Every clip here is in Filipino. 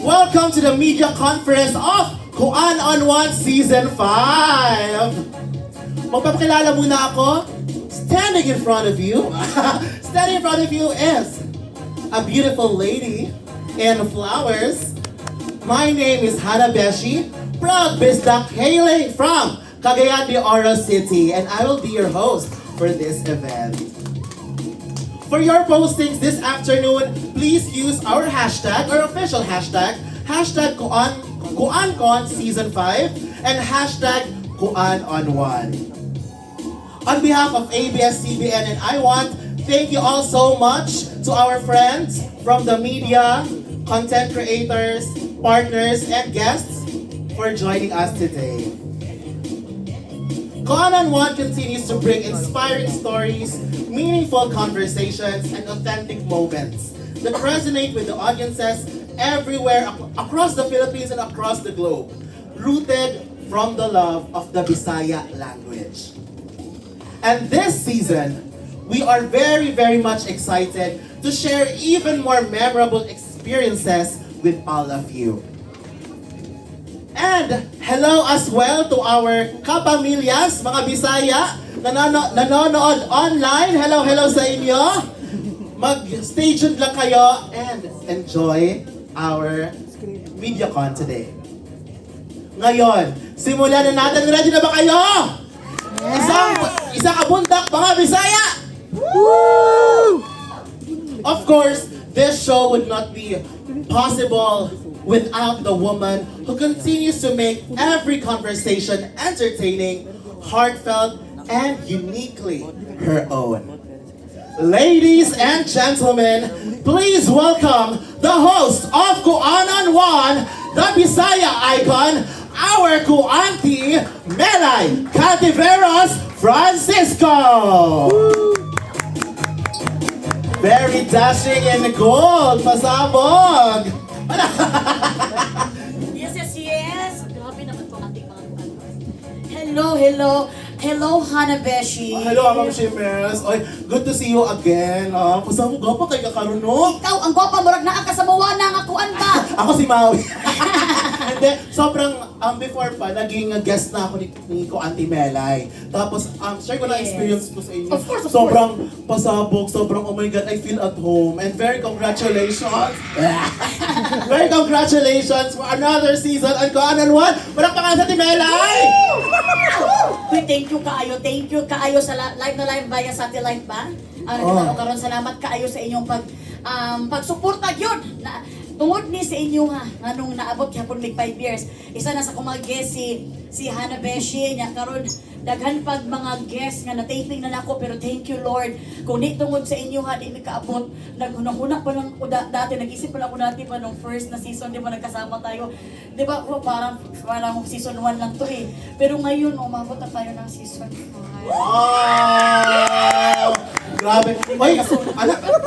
Welcome to the media conference of Kuan on One Season 5. Magpapakilala muna ako. Standing in front of you is a beautiful lady in flowers. My name is Hanabeshi, proud Bisdak hailing from Cagayan de Oro City, and I will be your host for this event. For your postings this afternoon, please use our hashtag, our official hashtag, hashtag KuanCon Season 5, and hashtag KuanOn1. On behalf of ABS-CBN and I Want, thank you all so much to our friends from the media, content creators, partners, and guests for joining us today. Kuan on One continues to bring inspiring stories, meaningful conversations, and authentic moments that resonate with the audiences everywhere across the Philippines and across the globe, rooted from the love of the Bisaya language. And this season, we are very, very much excited to share even more memorable experiences with all of you. And hello as well to our kapamilyas, mga Bisaya, nanonood online. Hello sa inyo. Mag-stay tuned lang kayo and enjoy our MediaCon today. Ngayon, simulan na natin. Ready na ba kayo? Isang kabundak, mga Bisaya! Woo! Of course, this show would not be possible without the woman who continues to make every conversation entertaining, heartfelt, and uniquely her own. Ladies and gentlemen, please welcome the host of Kuan on One, the Bisaya icon, our Kuanti Melay Cantiveros Francisco. Very dashing in gold, pasabog. Yes. Grabe naman po ating mga kuan. Hello, Hanabeshi. Hello, Ma'am Shimmers. Oy, good to see you again. Pasabog ka pa kay kakarunok. Ikaw, ang gwapa, murag naa ka sa mawa na nga kuan ba? Ako si Maui. Hindi, sobrang before pa, naging guest na ako ni Auntie Melay. Tapos, share ko na Yes. experience ko sa inyo. Of course. Sobrang pasabog, sobrang oh my God, I feel at home. And very congratulations. Very congratulations for another season on Kuan on One. Palakpakan sa Auntie Melay! Uy, thank you kaayo sa live na live via satellite ba? Karon salamat kaayo sa inyong pagsuporta gyud na tungod ni sa inyo ha nganong naabot gyapon mig 5 years. Isa na sa kumag guest si Hanabeshi nya karon daghan pag mga guests nga na-taping na nako pero thank you Lord kung di tungod sa inyo ha di mi kaabot naghunahuna pa lang dati nag-isip pa lang ako dati pa nung first na season di ba nagkasama tayo di ba parang season 1 lang to eh pero ngayon umabot na tayo ng season 5. Wow! Grabe. Oy,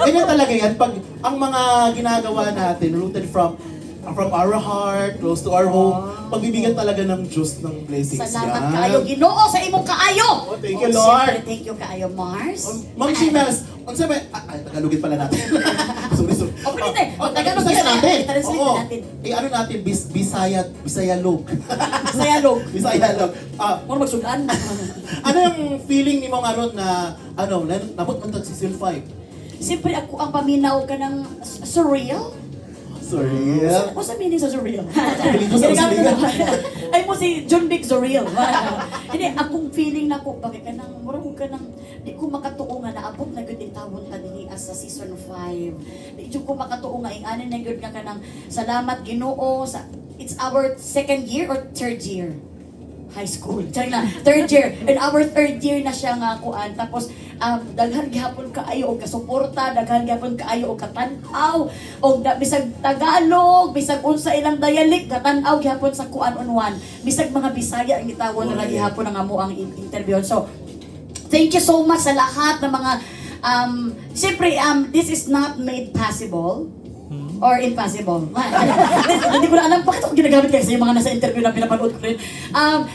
ganyan talaga yan. Pag ang mga ginagawa natin, rooted from our heart, close to our home, pagbibigyan talaga ng Diyos ng blessings yan. Salamat kaayo Ginoo sa imong kaayo. Oh, thank you, Lord. Siyempre, thank you kaayo Mars. Ma'am Shimmers, unsa ba? Tagalogin pala natin. Sorry. Okay, dito. Tagalog Bisaya natin. natin. I-translate Oo. natin. Ano natin? Bisayalog. Sayalog. Bisayalog. Kung magsudan. Ano yung feeling ni mo ngayon na nabot man tag season 5? Siyempre ako ang paminaw ka ng surreal. Sorry. Ano sa meaning sa surreal? Feeling ko sa usilingan. Ay mo si John Big surreal. Hindi, akong feeling na ko, bakit ka nang, murag ka nang, di ko makatuo nga naabot na gud tawon ta dinhi as sa season 5. Di ko makatuo nga ingani na gud nga kanang salamat Ginoo sa it's our second year or third year. High school. Tsaka na, third year. In our third year na siya nga kuan. Tapos, daghan gihapon kaayo og kasuporta, daghan gihapon kaayo og katanaw, og bisag Tagalog, bisag unsa ilang dialect, katanaw gihapon sa kuan on one. Bisag mga Bisaya ang gitawon na gihapon ang amo ang interview. So, thank you so much sa lahat ng mga siyempre, this is not made possible or impossible. Hindi ko na alam bakit ako ginagamit kasi yung mga nasa interview na pinapanood ko rin.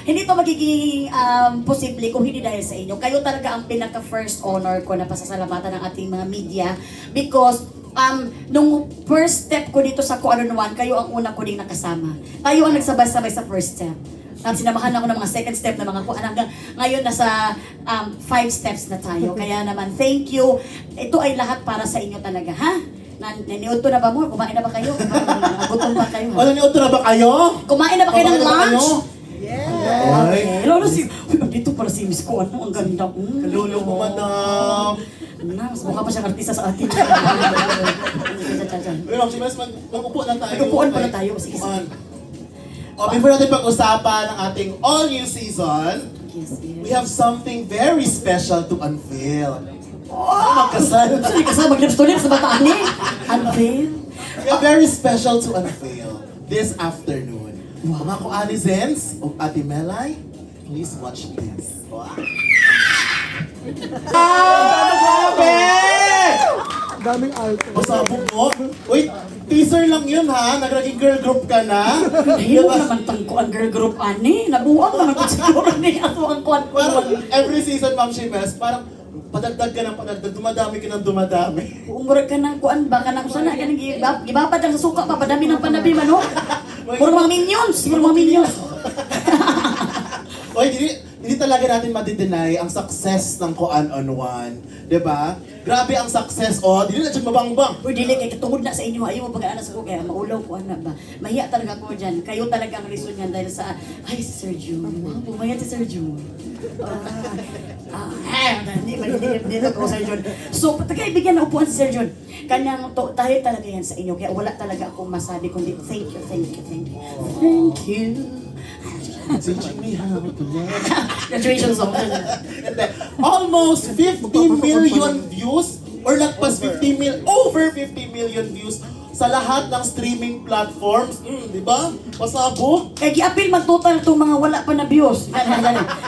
Hindi to magiging posible kung hindi dahil sa inyo. Kayo talaga ang pinaka-first honor ko na pasasalamatan ng ating mga media because nung first step ko dito sa Kung Ano Nuwan, kayo ang una ko ding nakasama. Tayo ang nagsabay-sabay sa first step. Sinamahan ako ng mga second step na mga kuan hanggang ngayon nasa 5 steps na tayo. Kaya naman, thank you. Ito ay lahat para sa inyo talaga, ha? Naniod na ba mo? Kumain na ba kayo? Gutom ba kayo? Wala ni na ba kayo? Kumain na ba kayo ng Kumain na ba lunch? kayo? Okay. Lalo si... Uy, dito para si Miss Kuan. Ang ganda. Kalulo mo, madam. Mas mukha pa siyang artista sa atin. Pero si Mas, mag-upo lang tayo. Mag-upuan pala tayo. Sige, sige. Before natin pag-usapan ang ating all-new season, Yes, yes. we have something very special to unveil. Magkasal. Sorry, kasama mag-lips to lips sa bataan ni. Unveil. We have very special to unveil this afternoon. Mga ko-anizens o Ate Melay, please watch this. Wow. Grabe! Daming alto. Masabog mo. Wait, teaser lang yun ha. Naging girl group ka na. Dahil mo naman tangko ang girl group ani. Nabuang naman ko siguro ni ato ang kuan. Parang every season, Ma'am Shimes, parang padagdag ka ng padagdag, dumadami ka ng dumadami. Umurag ka ng kuan ba ka na kung sana ka nang gibapad ang sa suka papadami ng panabi man ho. Puro mga minions, puro mga minions. Oy, hindi talaga natin madi-deny ang success ng Koan on One. Diba? Grabe ang success, oh. Dili na dyan mabangbang. Uy, dili kay katungod na sa inyo. Ayaw mo pag-aana sa ko kaya maulaw ko ana ba. Mahiya talaga ko dyan. Kayo talaga ang reason yan dahil sa ay si Sir June. Pumayat si Sir June. Hindi ko Sir June. So, patagay bigyan na upuan si Sir June. Kanyang tayo talaga yan sa inyo. Kaya wala talaga akong masabi kundi thank you, thank you, thank you. Thank you. Teaching me how to love. Graduation song. And then, almost 50 million views or lagpas 50 over 50 million views sa lahat ng streaming platforms. Di ba? Pasabog. Kaya gi-appeal man total itong mga wala pa na views.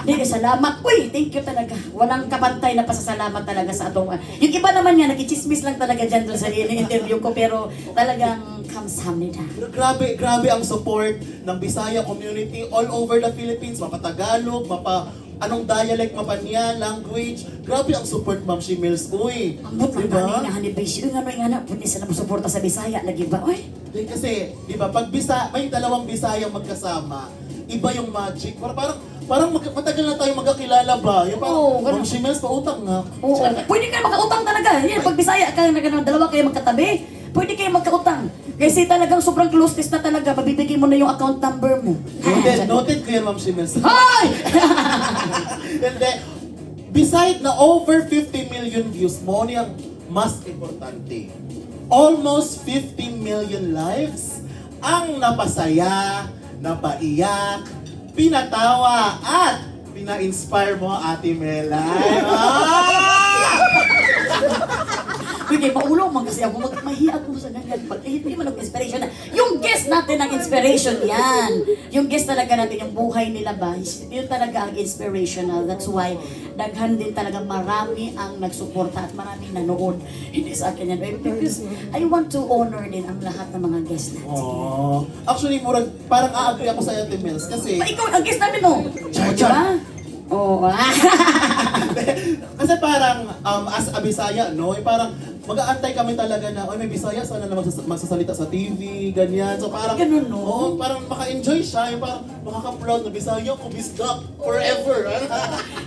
Hindi, salamat. Uy, thank you talaga. Walang kapantay na pasasalamat talaga sa atong... Yung iba naman nga, nagkichismis lang talaga dyan doon sa interview ko, pero talagang kamsahamnida. Pero grabe ang support ng Bisaya community all over the Philippines. Mapa Tagalog, mapa anong dialect, mapa niya, language. Grabe ang support, Ma'am Shimels. Uy, Ambot lang diba? kami nga ni Beshi. Uy, nga na, pwede sila mo suporta sa Bisaya. Lagi ba? Uy, Kasi, di ba, pag may dalawang Bisaya magkasama, iba yung magic. Parang matagal na tayo magkakilala ba? Yung parang, Oo, ganun. Ma'am Shimels, pautang nga. oo. Pwede kayo magkautang talaga. Yan, pag Bisaya ka, dalawa kayo magkatabi. Pwede kayo magkautang. Kasi talagang sobrang closeness na talaga. Mabibigay mo na yung account number mo. Noted ko yan, Ma'am Shimels. Hoy! And then, beside na over 50 million views, mo niyang mas importante. Almost 50 million lives ang napasaya, napaiyak, pinatawa, at pina-inspire mo, Ate Melay. Hindi, maulo man kasi ako. Mahiya ako sa ganyan. Hindi man ako inspiration na. Yung guest natin ang inspiration yan. Yung guest talaga natin, yung buhay nila ba, yun talaga ang inspirational. That's why, daghan din talaga marami ang nagsuporta at maraming nanood. Hindi sa akin yan. Because I want to honor din ang lahat ng mga guests natin. Oh. Actually, parang a-agree ako sa Ate Mels kasi Ba, ikaw ang guest namin, no? Char, Diba? Oo. kasi parang as a Bisaya, no? Parang mag-aantay kami talaga na, may Bisaya, sana na magsasalita sa TV, ganyan. So parang, Ganun, no? Oo, parang maka-enjoy siya. Yung parang makaka-proud na Bisaya ko, Bisdak, forever.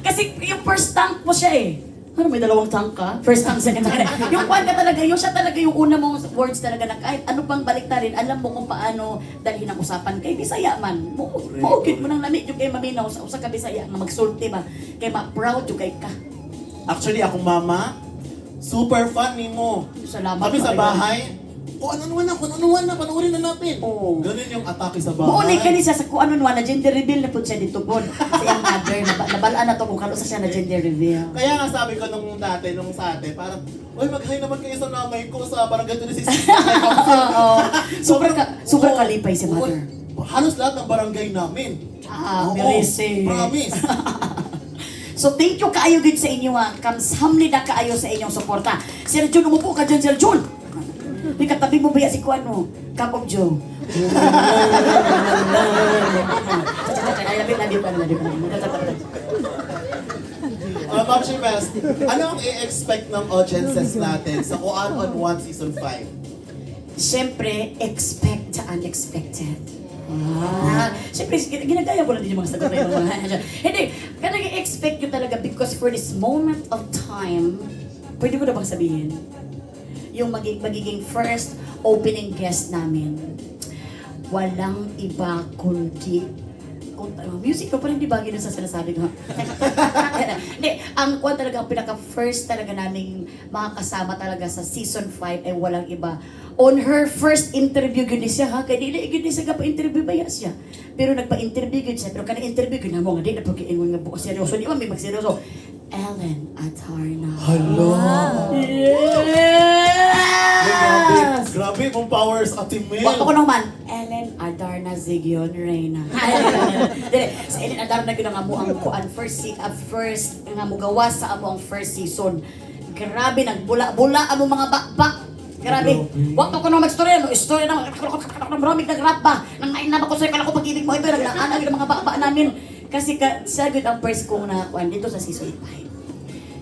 Kasi yung first tank mo siya eh. Ano, may dalawang tank ka? First tank, second tank. Yung kwan ka talaga, yung siya talaga yung una mong words talaga na kahit ano pang baliktarin, alam mo kung paano dalhin ang usapan kay Bisaya man. Maugit mo nang lamig yung kay maminaw sa usa ka Bisaya nga magsulti ba. Kay ma-proud yung kay ka. Actually, akong mama, super fan ni mo. Salamat. Kami sa kayo. bahay, ano na, panoorin na natin. Oo. Ganun yung atake sa bahay. Buonay ka ni siya sa kung ano na gender reveal na po siya dito po. Sa iyang mother, nabalaan na to kung kalusa siya na gender reveal. Kaya nga sabi ko nung sa ate, parang, uy, mag-hi naman kayo sa nanay ko sa parang ganito ni si Oo. Super kalipay si mother. Halos lahat ng barangay namin. Oo, Merese. promise. So thank you kaayo gid sa inyo ha. Kamsahamnida kaayo sa inyong suporta. Sir Jun, umupo ka dyan, Sir Jun. May katabi mo ba si Kuan mo? Cup of Joe. Ay, labi. Ma'am Shibes, ano ang i-expect ng audiences natin sa Kuan on One Season 5? Siyempre, expect the unexpected. Siyempre, ginagaya ko lang din yung mga sagot na yung mga hindi, kaya nag-expect nyo talaga because for this moment of time, pwede ko na bang sabihin? Yung magiging first opening guest namin, walang iba kundi music ko pa rin, di ba? Ganun sa sinasabi ko. Hindi, ang kwan talaga, ang pinaka-first talaga naming makakasama talaga sa season 5 ay walang iba. On her first interview, gini siya ha, kaya gini siya ka pa-interview ba siya? Pero nagpa-interview gini siya, pero kana-interview gini mo nga, di na pag-iingon nga bukas seryoso, di ba may mag-seryoso? Ellen Adarna. Hello! Yes! Grabe kung powers at Mel. Wakto ko naman, Ellen Adarna Zigyon Reyna. Dire, sa Ellen Adarna gina nga mo ang kuan first nga mo gawas sa amo ang first season. Grabe nagbula-bula amo mga bakbak. Grabe. Wakto ko na mag-story no, istorya na maraming nag-rap ba. Nang nainama ko sa kala ko pag-ibig mo ito naglaan ang mga bakbak namin. Kasi sa good ang first kong nakuan dito sa season 5.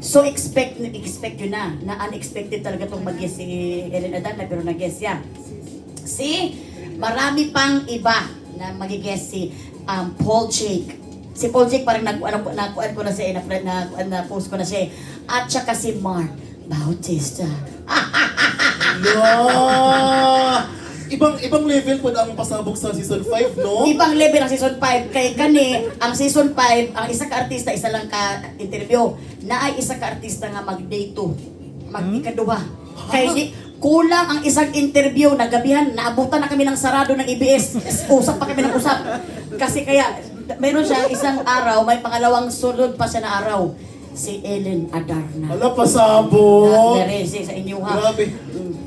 So expect yun na unexpected talaga itong mag-guess si Ellen Adarna pero nag-guess siya. Si marami pang iba na mag-guess si Paul Jake. Si Paul Jake parang nakuan ko na siya, na-post ko na siya. At saka si Mark Bautista. Yeah! Ibang level po ang pasabog sa season 5, no? Ibang level ang season 5 kay kani ang season 5 ang isa ka artista isa lang ka interview na ay isa ka artista nga mag-day 2 mag-ikaduha kay di kulang ang isang interview na gabihan naabutan na kami ng sarado ng EBS usap pa kami ng usap kasi kaya meron siya isang araw may pangalawang sunod pa siya na araw si Ellen Adarna. Wala pasabog. Meresi sa inyo ha. Grabe.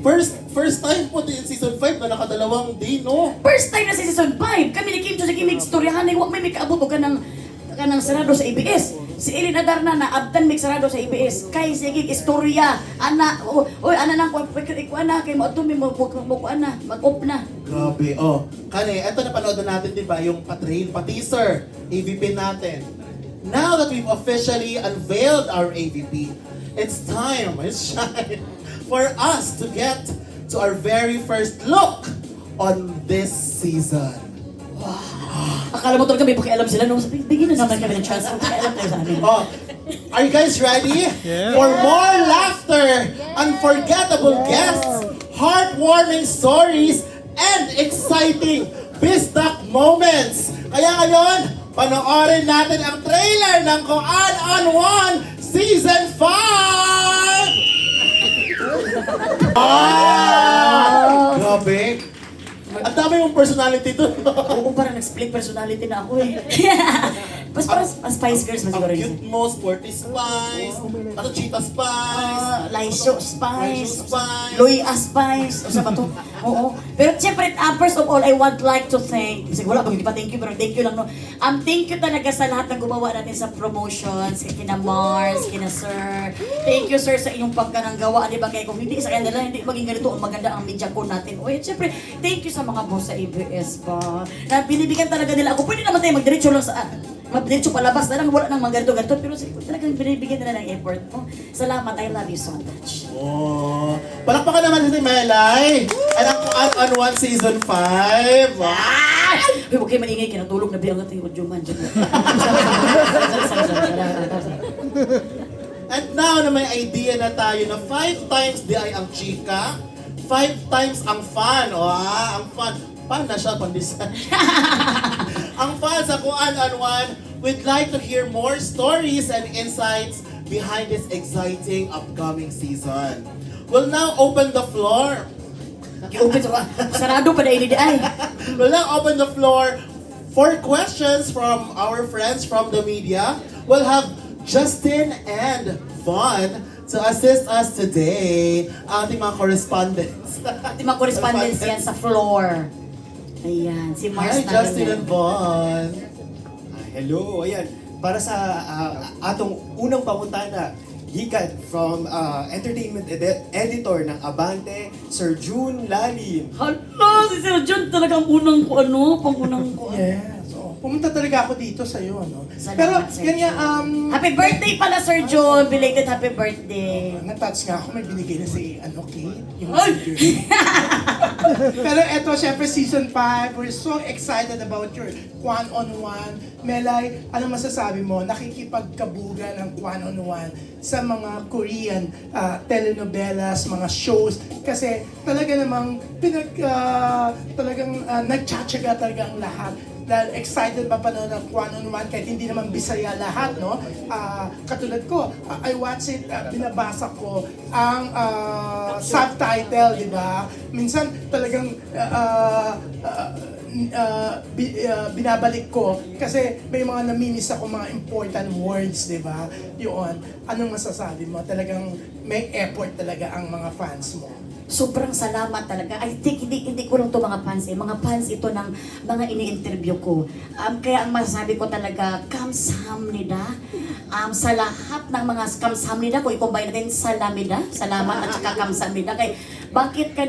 First time po din season 5 na nakadalawang day, no? First time na sa season 5, kami ni Kim Jo sa Kimig Storyahan, huwag may kaabot o kanang sarado sa EBS. Si Ellen Adarna na abdan may sarado sa EBS. Kay sige istorya, ana, ana nang ana kay mo atumi mo ana, mag-up na. Grabe. Oh, kani, eto napanood na natin, di ba, yung pa-trail, pa-teaser, AVP natin. Now that we've officially unveiled our AVP, it's time, it's shine, for us to get to our very first look on this season. Akala mo talaga may pakialam sila nung bigyan na naman kami ng chance. Pakialam tayo sa amin. Oh, are you guys ready? For more laughter, unforgettable guests, heartwarming stories, and exciting Bisdak moments. Kaya ngayon, panoorin natin ang trailer ng Kuan on One Season 5! Grabe! Ang dami mong personality doon. Oo, parang nag-split personality na ako eh. Mas parang Spice Girls mo siguro Ang yun. cute mo, sporty spice, ano, cheetah spice, Laisyo Spice, Spice. Loy Spice, o sa ba to? Oo. Pero siyempre, first of all, I would like to thank, kasi wala, hindi pa thank you, pero thank you lang, no? Thank you talaga sa lahat ng gumawa natin sa promotions, kina Mars, kina Sir. Thank you, Sir, sa inyong pagkananggawa, di ba? Kaya kung hindi sa kanila, hindi maging ganito ang maganda ang media ko natin. O, siyempre, thank you sa mga boss sa ABS ba? Na binibigyan talaga nila ako. Pwede naman tayo magdiretso lang sa magdiretso palabas na lang, wala nang mga ganito pero talagang binibigyan nila ng effort mo. Salamat, I love you so much. Oh, palakpakan naman si Melay. Anak ko on One Season 5. Wow. Uy, huwag kayo maingay, kinatulog na bilang natin yung Juman dyan. And now na may idea na tayo na 5 times di ay ang chika, 5 times ang fun. Ang fun. Paano na siya pang-design? Ang fun sa Kuan on One, we'd like to hear more stories and insights behind this exciting upcoming season. We'll now open the floor. Open sa sarado pa na ini ay. We'll now open the floor for questions from our friends from the media. We'll have Justin and Vaughn to assist us today. Ating mga correspondents. Di mga correspondence yan sa floor. Ayan, si Mars Hi, na Justin ganyan. and Vaughn. Hello, ayan. Para sa atong unang pangutana, gikan from entertainment editor ng Abante, Sir June Lalim. Hala, si Sir John talagang unang ko pangunang ko. Yes. Oh. pumunta talaga ako dito sa iyo, no? Salamat, Pero Sir yan nga, Jun. Happy birthday pala, Sir Jun! Belated happy birthday! na-touch nga ako, may binigay na si, Kate, yung Ay! Pero eto, syempre season 5, we're so excited about your one-on-one. Melay, ano masasabi mo? Nakikipagkabugan ng one-on-one sa mga Korean telenovelas, mga shows. Kasi talaga namang nagtsatsaga talaga ang lahat. Dahil excited ba panood ng one-on-one kahit hindi naman Bisaya lahat, no? Katulad ko, I watch it, binabasa ko ang subtitle, di ba? Minsan talagang binabalik ko kasi may mga namimiss ako mga important words, di ba? Yun, anong masasabi mo? Talagang may effort talaga ang mga fans mo. Sobrang salamat talaga. I think hindi ko lang to mga fans mga fans ito ng mga ini-interview ko. Kaya ang masasabi ko talaga, kamsahamnida. Sa lahat ng mga kamsahamnida, kung i-combine natin, salamida, salamat at saka kamsahamnida. Kaya bakit ka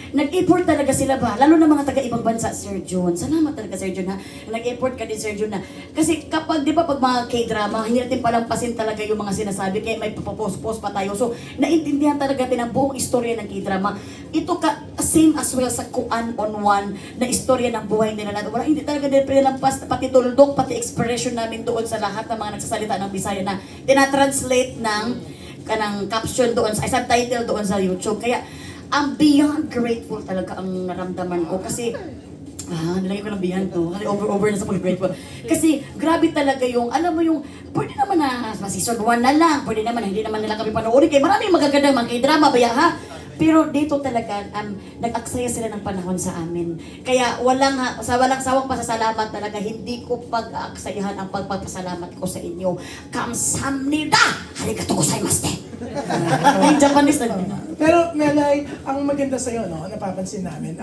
nag-effort talaga sila ba? Lalo na mga taga-ibang bansa, Sir Jun. Salamat talaga, Sir Jun, ha? Nag-effort ka din, Sir Jun, na. Kasi kapag, di ba, pag mga K-drama, hindi natin palampasin talaga yung mga sinasabi, kaya may post pa tayo. So, naintindihan talaga natin ang buong istorya ng K-drama. Ito same as well sa Kuan-on-One na istorya ng buhay nila lahat. Wala, hindi talaga din pinalampas, pati tuldok, pati expression namin doon sa lahat ng mga nagsasalita ng Bisaya na tinatranslate ng kanang caption doon, sa subtitle doon sa YouTube. Kaya, ang beyond grateful talaga ang naramdaman ko kasi nilagay ko ng beyond to kasi over na sa pag-grateful kasi grabe talaga yung alam mo yung pwede naman na season 1 na lang, pwede naman hindi naman nila kami panoorin kaya maraming magagandang mga drama baya ha, pero dito talaga nag-aksaya sila ng panahon sa amin. Kaya walang sawang pasasalamat talaga. Hindi ko pag-aaksayahan ang pagpapasalamat ko sa inyo. Kamsamnida! Arigatou gozaimasu! Ay, Japanese na. Pero Melay, ang maganda sa'yo, no, napapansin namin,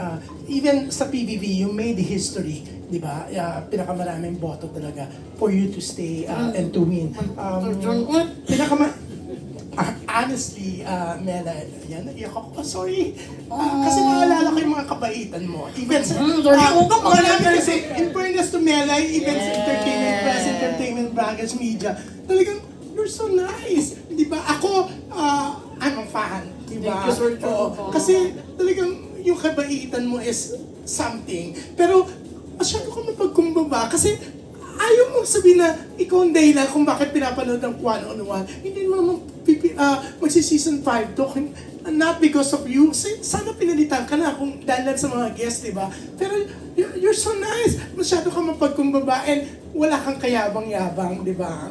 even sa PBB, you made history, di ba? Pinakamaraming boto talaga for you to stay and to win. Honestly, Melay, yan, naiyak ako. Sorry. Kasi naalala ko yung mga kabaitan mo. Even sa... kasi, in fairness to Melay, even sa entertainment press, entertainment braggers, media, talagang, you're so nice. Di ba? Ako, I'm a fan. Di ba? Thank you, Sir Joe. Oo. Kasi talagang yung kabaitan mo is something. Pero masyado ka mapagkumbaba kasi ayaw mo sabihin na ikaw ang dahilan kung bakit pinapanood ng one-on-one. Hindi mo naman magsi-season 5 to. Not because of you. Sana pinalitan ka na kung dahil lang sa mga guests, di ba? Pero you're so nice. Masyado ka mapagkumbaba and wala kang kayabang-yabang, di ba?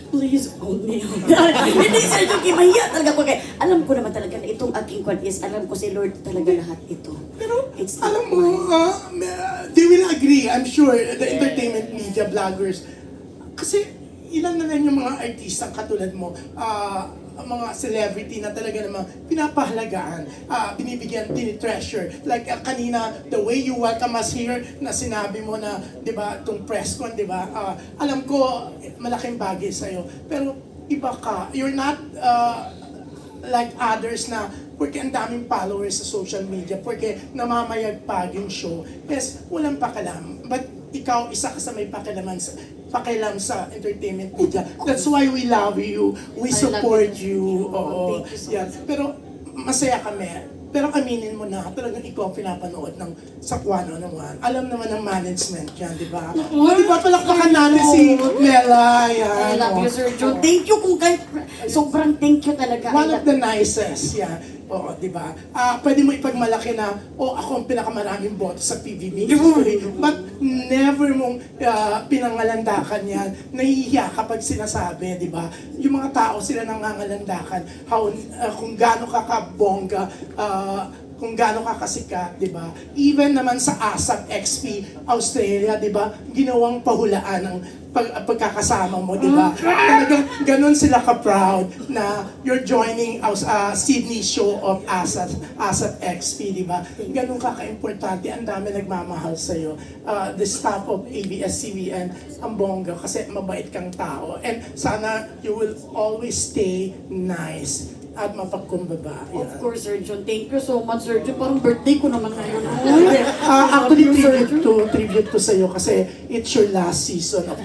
Please, hold me. Hindi, Sir Joki, mahiya talaga ko. Kaya alam ko naman talaga na itong aking kwan is, alam ko si Lord talaga lahat ito. Pero, It's alam mo, they will agree, I'm sure, the entertainment media vloggers. Kasi, ilan na lang yung mga artistang katulad mo, mga celebrity na talaga namang pinapahalagaan, binibigyan, tinitreasure. Like kanina, the way you welcome us here, na sinabi mo na, di ba, itong press con, di ba, alam ko, malaking bagay sa'yo. Pero, iba ka. You're not like others na porque ang daming followers sa social media, porque namamayagpag yung show. Yes, walang pakialam. But ikaw, isa ka sa may pakialam sa entertainment media. That's why we love you. We support you. Oo. Thank you so Yeah. Pero masaya kami. Pero aminin mo na, talagang ikaw ang pinapanood ng sa Kuwano naman. Alam naman ng management yan, di ba? Di ba palakpakan natin si Mela? Yan. I love you, Sir Joe. Thank you kung kahit sobrang thank you talaga. One of the nicest, yeah. Oo, di ba? Pwede mo ipagmalaki na, ako ang pinakamaraming boto sa PBB history. But never mong pinangalandakan yan. Nahihiya kapag sinasabi, di ba? Yung mga tao sila nangangalandakan, kung gaano ka kabongga, kung gaano ka kasikat, di ba? Even naman sa ASAP XP Australia, di ba? Ginawang pahulaan ng pagkakasama mo, di ba? Talagang ganun sila ka-proud na you're joining Sydney show of ASAP XP, di ba? Ganun ka ka-importante, ang dami nagmamahal sa'yo. The staff of ABS-CBN, ang bongga, kasi mabait kang tao. And sana you will always stay nice. at mapagkumbaba. Of Yan. course, Sir John. Thank you so much, Sir John. Parang birthday ko naman ngayon. Actually, tribute to sa'yo kasi it's your last season of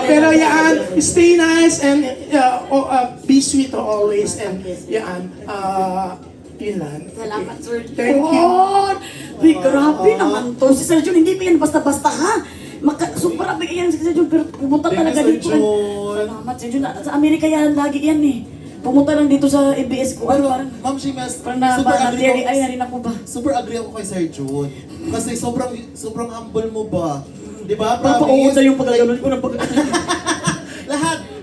pero yan, stay nice and be sweet always and yan, yun lang. Salamat, Sir John. Thank you. Uy, grabe naman to. Si Sir John, hindi pa yan basta-basta ha. Super big yan si Sir John, pero pumunta Thank talaga you, Sir dito. John. Salamat, Sir John. Sa Amerika yan, lagi yan eh. Pumunta lang dito sa ABS ko. Pero, Parang, Ma'am Shimas, parang na, super parang agree na-teary ako. eye na rin ako ba? Super agree ako kay Sir Jun. Kasi sobrang humble mo ba? Di ba? Napauuna yung pagkaganon ko ng pagkaganon.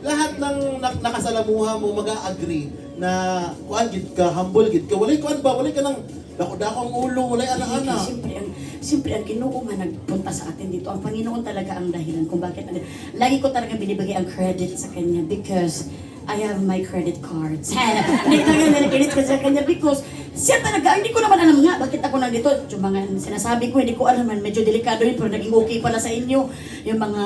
lahat ng nakasalamuha mo mag-agree na kuan gid ka, humble gid ka. Walay kuan ba? Walay ka nang dako-dako ang ulo, walay ana-ana. Siyempre, ang Ginoo nga nagpunta sa atin dito. Ang Panginoon talaga ang dahilan kung bakit. Lagi ko talaga binibigay ang credit sa Kanya because I have my credit cards. Hindi talaga nag-credit ko sa Kanya because siya talaga, hindi ko naman alam nga bakit ako nandito. Yung mga sinasabi ko, hindi ko alam man, medyo delikado yun, pero naging okay pala sa inyo. Yung mga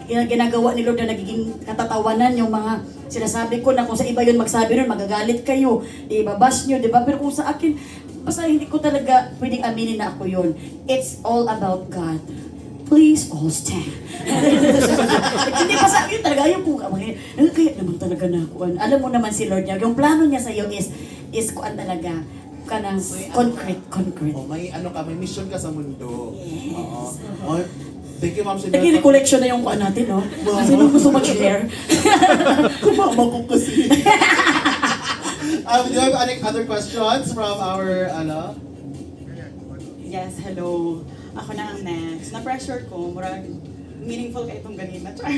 ginagawa ni Lord na nagiging katatawanan, yung mga sinasabi ko na kung sa iba yun magsabi nun, magagalit kayo, ibabash nyo, di ba? Pero kung sa akin, basta hindi ko talaga pwedeng aminin na ako yun. It's all about God. Please all stand. Hindi pa sa akin talaga, ayaw ko kaya naman talaga na kuan. Alam mo naman si Lord niya, yung plano niya sa iyo is kuan talaga, kanang concrete. Oh, may ano ka, may mission ka sa mundo. Yes. Oo. Oh, thank you, Ma'am Shimas. Nag-recollection na yung kuan natin, no? Sino gusto mag-share? Kumama ko kasi. Do you have any other questions from our, Yes, hello. Ako na ang next. Na-pressure ko, murag meaningful kayo itong ganina. Char.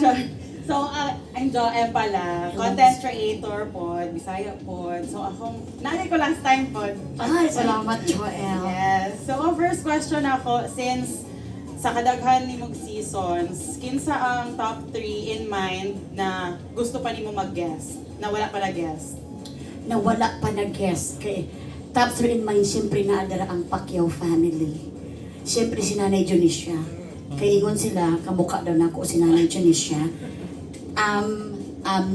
Char. So, I'm Joem pala. Content creator po, Bisaya po. So, akong, nanay ko last time po. Ay, salamat, Joel. Yes. So, ang first question ako, since sa kadaghan ni mong seasons, kinsa ang top 3 in mind na gusto pa ni mo mag-guest? Na wala pa na guest? Na wala pa na guest. Kay top 3 in mind, siyempre naadara ang Pacquiao family. Siyempre si Nanay Junicia. Kay ingon sila, kamukha daw na ako si Nanay Junicia.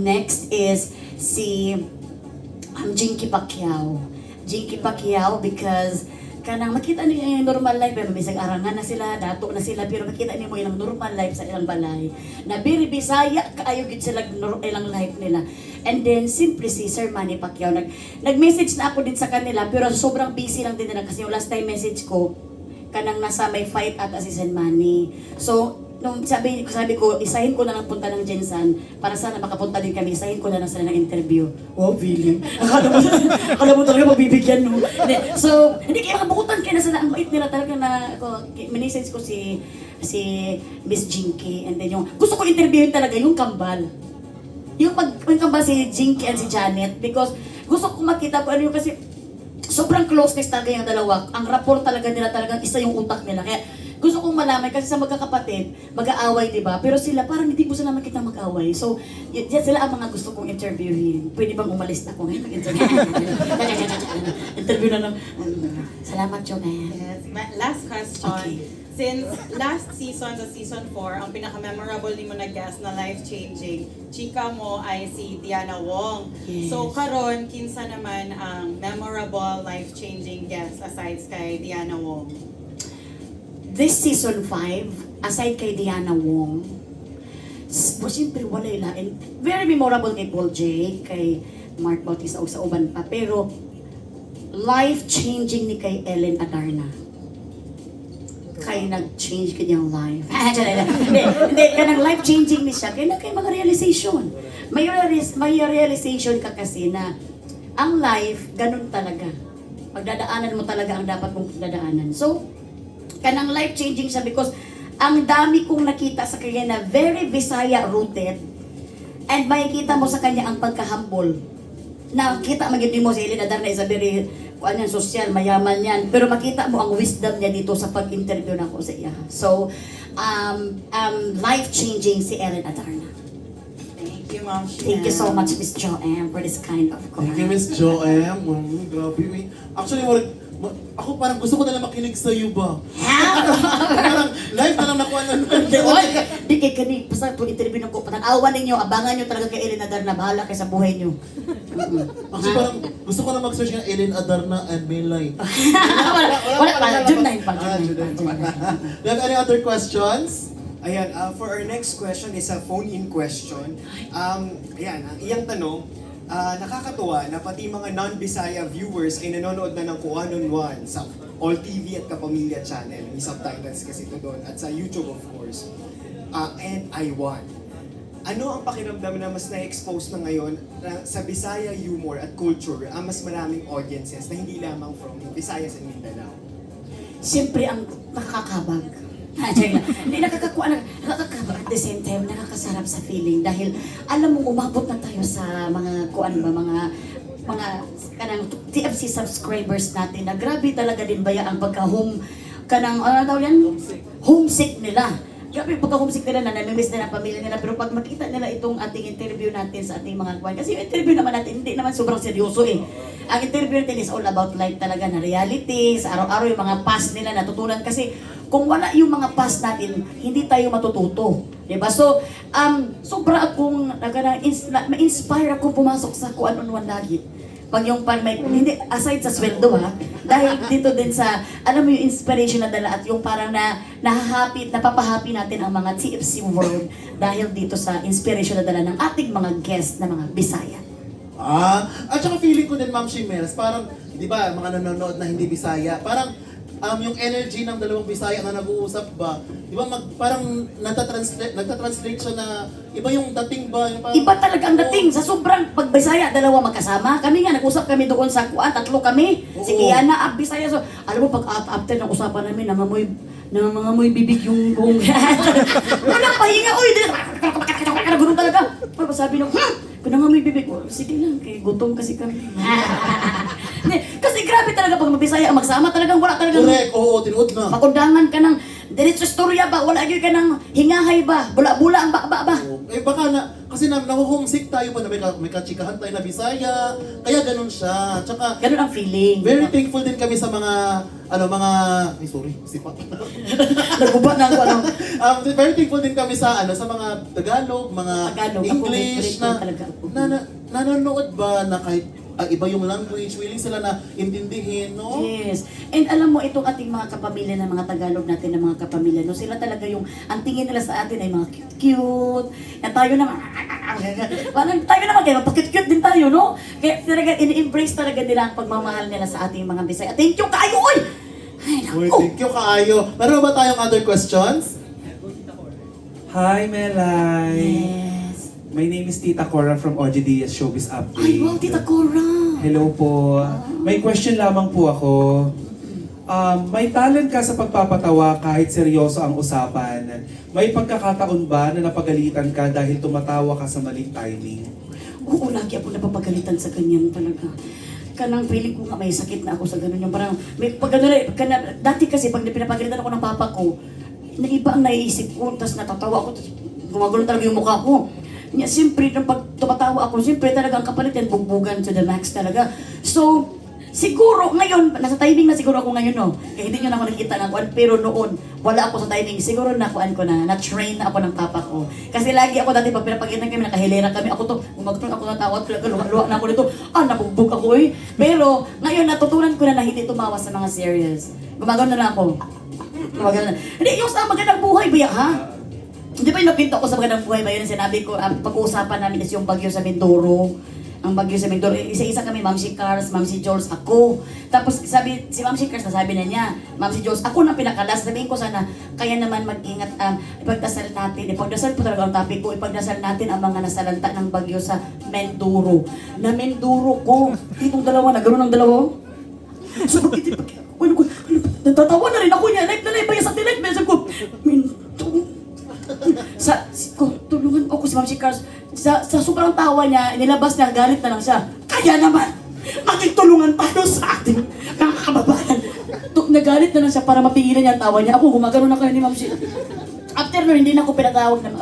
Next is si Jinky Pacquiao. Jinky Pacquiao because kanang makita niyo yung normal life, pero bisag arangan na sila, dato na sila, pero makita niyo mo ilang normal life sa ilang balay. Na very Bisaya, kaayo gid sila ilang life nila. And then, simply si Sir Manny Pacquiao, nag-message na ako din sa kanila, pero sobrang busy lang din nila kasi yung last time message ko, kanang nasa may fight at si Sir Manny. So, nung sabi ko, isahin ko na lang punta ng Jensan para sana makapunta din kami, isahin ko na lang sila ng interview. Wow, feeling. Akala mo talaga magbibigyan, no? Hindi. So, hindi kayo makabukutan kaya na sila. Ang bait nila talaga na, message ko si Miss Jinky. And then yung, gusto ko interviewin talaga yung kambal. Yung kambal si Jinky and si Janet because gusto ko makita ko ano yung kasi sobrang closeness talaga yung dalawa. Ang rapport talaga nila talagang isa yung utak nila. Kaya gusto kong malaman kasi sa magkakapatid, mag-aaway, di ba? Pero sila parang hindi ko sila makita mag-aaway. So, yan sila ang mga gusto kong interviewin. Pwede bang umalis na ako ngayon? Interview na lang. Salamat, Joel. Yes. Last question. Okay. Since last season, sa season 4, ang pinaka-memorable ni mo na guest na life-changing, chika mo ay si Diana Wong. Yes. So karon kinsa naman ang memorable life-changing guest aside kay Diana Wong? This season 5, aside kay Diana Wong, siyempre wala ilain. Very memorable kay Paul J, kay Mark Bautista o sa uban pa. Pero life-changing ni kay Ellen Adarna. Kay nag-change kanyang life. Hindi, kanang life-changing ni siya. Kaya na kay mga realization. May realization ka kasi na ang life, ganun talaga. Pagdadaanan mo talaga ang dapat mong pagdadaanan. So, kanang life-changing siya because ang dami kong nakita sa kanya na very Bisaya rooted and makikita mo sa kanya ang pagka-humble. Nakita magiging mo si Ellen Adarna is a very social, mayaman yan. Pero makita mo ang wisdom niya dito sa pag-interview na ko sa iya. So, life-changing si Ellen Adarna. Thank you, Ma'am Shina. Thank you so much, Miss Joanne, for this kind of Thank you, Miss Joanne. Grabe. Actually, ako parang gusto ko na lang makinig sa iyo ba? Parang live na lang nakuha na. Di kay kani, basta kung interview ng ko, awan ninyo, abangan nyo talaga kay Ellen Adarna, bahala kayo sa buhay nyo. Actually, parang gusto ko na mag-search ng Ellen Adarna and Maylay. Wala pa, June 9 pa. June 9 pa. Do you have any other questions? Ayan, for our next question is a phone-in question. Ayan, ang iyang tanong, nakakatuwa na pati mga non-Bisaya viewers ay nanonood na ng Kuanon 1 sa All TV at Kapamilya Channel. May subtitles kasi ito doon. At sa YouTube, of course. And I want. Ano ang pakiramdam na mas na-expose na ngayon na sa Bisaya humor at culture ang mas maraming audiences na hindi lamang from Visayas and Mindanao? Siyempre ang nakakabag. Hindi nakakakabag at the same time, nakakasarap sa feeling dahil alam mo, umabot na tayo sa mga mga kanang TFC subscribers natin na grabe talaga din baya ang pagka-home kanang ano daw yan? Homesick nila. Grabe pagka-homesick nila na namimiss nila ang pamilya nila pero pag makita nila itong ating interview natin sa ating mga kwan kasi yung interview naman natin hindi naman sobrang seryoso eh. Ang interview natin is all about life talaga na reality, sa araw-araw yung mga past nila natutunan kasi kung wala yung mga past natin, hindi tayo matututo. Diba? So, sobra akong ma-inspire akong pumasok sa Kuanon lagi. Pag yung hindi, aside sa sweldo ha, dahil dito din sa, alam mo yung inspiration na dala at yung parang napapahappy natin ang mga TFC world dahil dito sa inspiration na dala ng ating mga guest na mga Bisaya. At saka feeling ko din, Ma'am Shimels, parang, di ba, mga nanonood na hindi Bisaya, parang, yung energy ng dalawang Bisaya na nag-uusap ba, di ba, parang nagtatranslate siya na, iba yung dating ba? Yung parang, Iba talaga ang dating sa sobrang pag Bisaya, dalawa magkasama. Kami nga, nag-usap kami doon sa kuan, tatlo kami. Oo. Si Kiana, Bisaya. So, alam mo, pag after ng usapan namin, nangangamoy bibig yung buong. Walang pahinga, uy! Ganun talaga. Pag sabi nung, nangangamoy bibig. Oh, sige lang, kay gutom kasi kami. Hindi, kasi grabe talaga pag Bisaya magsama talagang wala talagang correct, oo, tinuod na. makundangan ka ng diretso storya ba, wala gyud ka ng hingahay ba, bula-bula ang ba. Eh baka kasi nahuhomesick tayo pa na may kachikahan tayo na Bisaya, kaya ganun siya. Tsaka, Ganun ang feeling. very thankful din kami sa mga, sipa. Nagubat na ako, Very thankful din kami sa mga Tagalog, mga Tagalog, ako English grateful talaga ako. nanonood ba na kahit iba yung language, willing sila na intindihin, no? Yes. And alam mo, itong ating mga kapamilya ng mga Tagalog natin, ng mga kapamilya, no, sila talaga yung, ang tingin nila sa atin ay mga cute-cute. At tayo naman, parang tayo naman, kaya pa-cute-cute din tayo, no? Kaya talaga, in-embrace talaga nila ang pagmamahal nila sa ating mga Bisaya. Thank you kayo, oy! Ay, Uy, naku! thank you kaayo. Meron ba tayong other questions? Hi, Melay! Yes. My name is Tita Cora from OGDS Showbiz Ay, Update. wow, Tita Cora! Hello po. May question lamang po ako. May talent ka sa pagpapatawa kahit seryoso ang usapan. May pagkakataon ba na napagalitan ka dahil tumatawa ka sa maling timing? Oo, lagi ako napapagalitan sa ganyan talaga. Kanang feeling ko nga may sakit na ako sa ganun. Yung parang, dati kasi pag pinapagalitan ako ng papa ko, na iba ang naiisip ko, tapos natatawa ako, tapos gumagulong talaga yung mukha ko. Siyempre, nung pag tumatawa ako, siyempre talaga ang kapalit yan, bugbugan to the max talaga. So, siguro, ngayon, nasa timing na siguro ako ngayon, no? Kaya hindi nyo na ako nakikita ng kuan, pero noon, wala ako sa timing. Siguro nakuan ko na-train na ako ng papa ko. Kasi lagi ako dati, pag pinapagitan kami, nakahilera kami, ako to, gumagulong ako natawa, talaga luha na ako nito, nabugbog ako eh. Pero, ngayon, natutunan ko na hindi tumawa sa mga serious. Gumagano na lang ako. Gumagano na. Hindi, yung sa magandang buhay, biya, ha? Hindi ba yung napinto ko sa magandang buhay ba yun? Sinabi ko, pag-uusapan namin is yung bagyo sa Mindoro. Ang bagyo sa Mindoro. Isa-isa kami, Ma'am si Cars, Ma'am si George, ako. Tapos sabi, si Ma'am si Cars, nasabi na niya, Ma'am si George, ako na pinakalas. Sabihin ko sana, kaya naman mag-ingat, ipagdasal natin. Ipagdasal po talaga ang topic ko, ipagdasal natin ang mga nasalanta ng bagyo sa Mindoro. Na Mindoro ko, itong dalawa, na gano'n ang dalawa. So, bakit natatawa na rin ako niya, live na live ba yung satellite message ko? Mindoro. Tulungan ako si Ma'am si Cars. Sa sobrang tawa niya, nilabas niya, galit na lang siya. Kaya naman, makitulungan tayo sa ating mga kababayan. Nagalit na lang siya para mapigilan niya ang tawa niya. Ako, gumagano na kayo ni Ma'am si... After nun, hindi na ako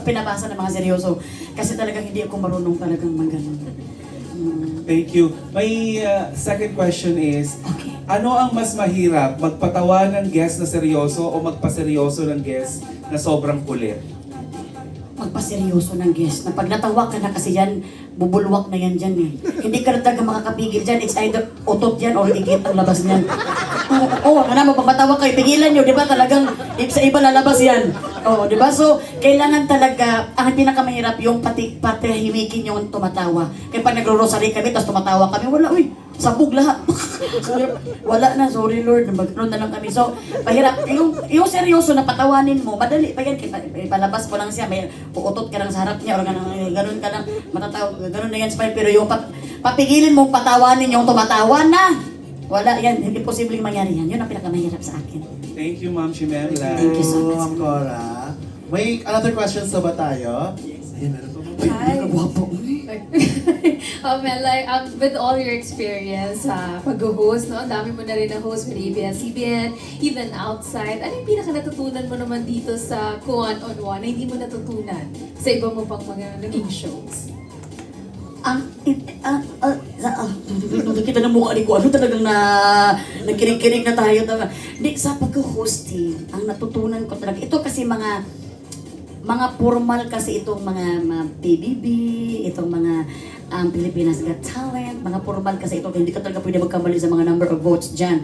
pinabasa ng mga seryoso. Kasi talagang hindi ako marunong talagang maganon. Thank you. May second question is, Okay. ano ang mas mahirap? Magpatawa ng guest na seryoso o magpaseryoso ng guest na sobrang kulit? Magpaseryoso ng guest na pag natawa ka na kasi yan, bubulwak na yan dyan eh. Hindi ka na talaga makakapigil dyan. It's either utot yan or igit ang labas niyan. Oo, ano mo, pag matawa kayo, pigilan nyo, di ba talagang sa iba lalabas yan. Oo, di ba? So, kailangan talaga, ang pinakamahirap yung patahimikin yung tumatawa. Kaya pag nagro-rosary kami, tapos tumatawa kami, wala, uy, sabog lahat. Wala na, sorry Lord, magkaroon na lang kami. So, mahirap. Yung seryoso na patawanin mo, madali pa yan. Ipalabas mo lang siya, may uutot ka lang sa harap niya, or ganun ka lang, matatawa, ganun na yan smile. Pero yung papigilin mong patawanin yung tumatawa na, wala yan, hindi posibleng mangyari yan. Yun ang pinakamahirap sa akin. Thank you, Ma'am Chimela. Thank you so much. Ma'am Cora. May another questions na ba tayo? Ayun, meron pa ba? Ay, gwapo. Like, with all your experience sa pag-host, no? Ang dami mo na rin na-host with ABS-CBN, even outside. Ano yung pinaka-natutunan mo naman dito sa Kuan on One na hindi mo natutunan sa iba mo pang mga naging shows? Kita ng mukha ni ko, ano talagang nagkirig-kirig na tayo. Di, sa pag-hosting, ang natutunan ko talaga, ito kasi mga formal kasi itong mga PBB, itong mga Pilipinas Got Talent, mga formal kasi ito, hindi ka talaga pwede magkamali sa mga number of votes dyan.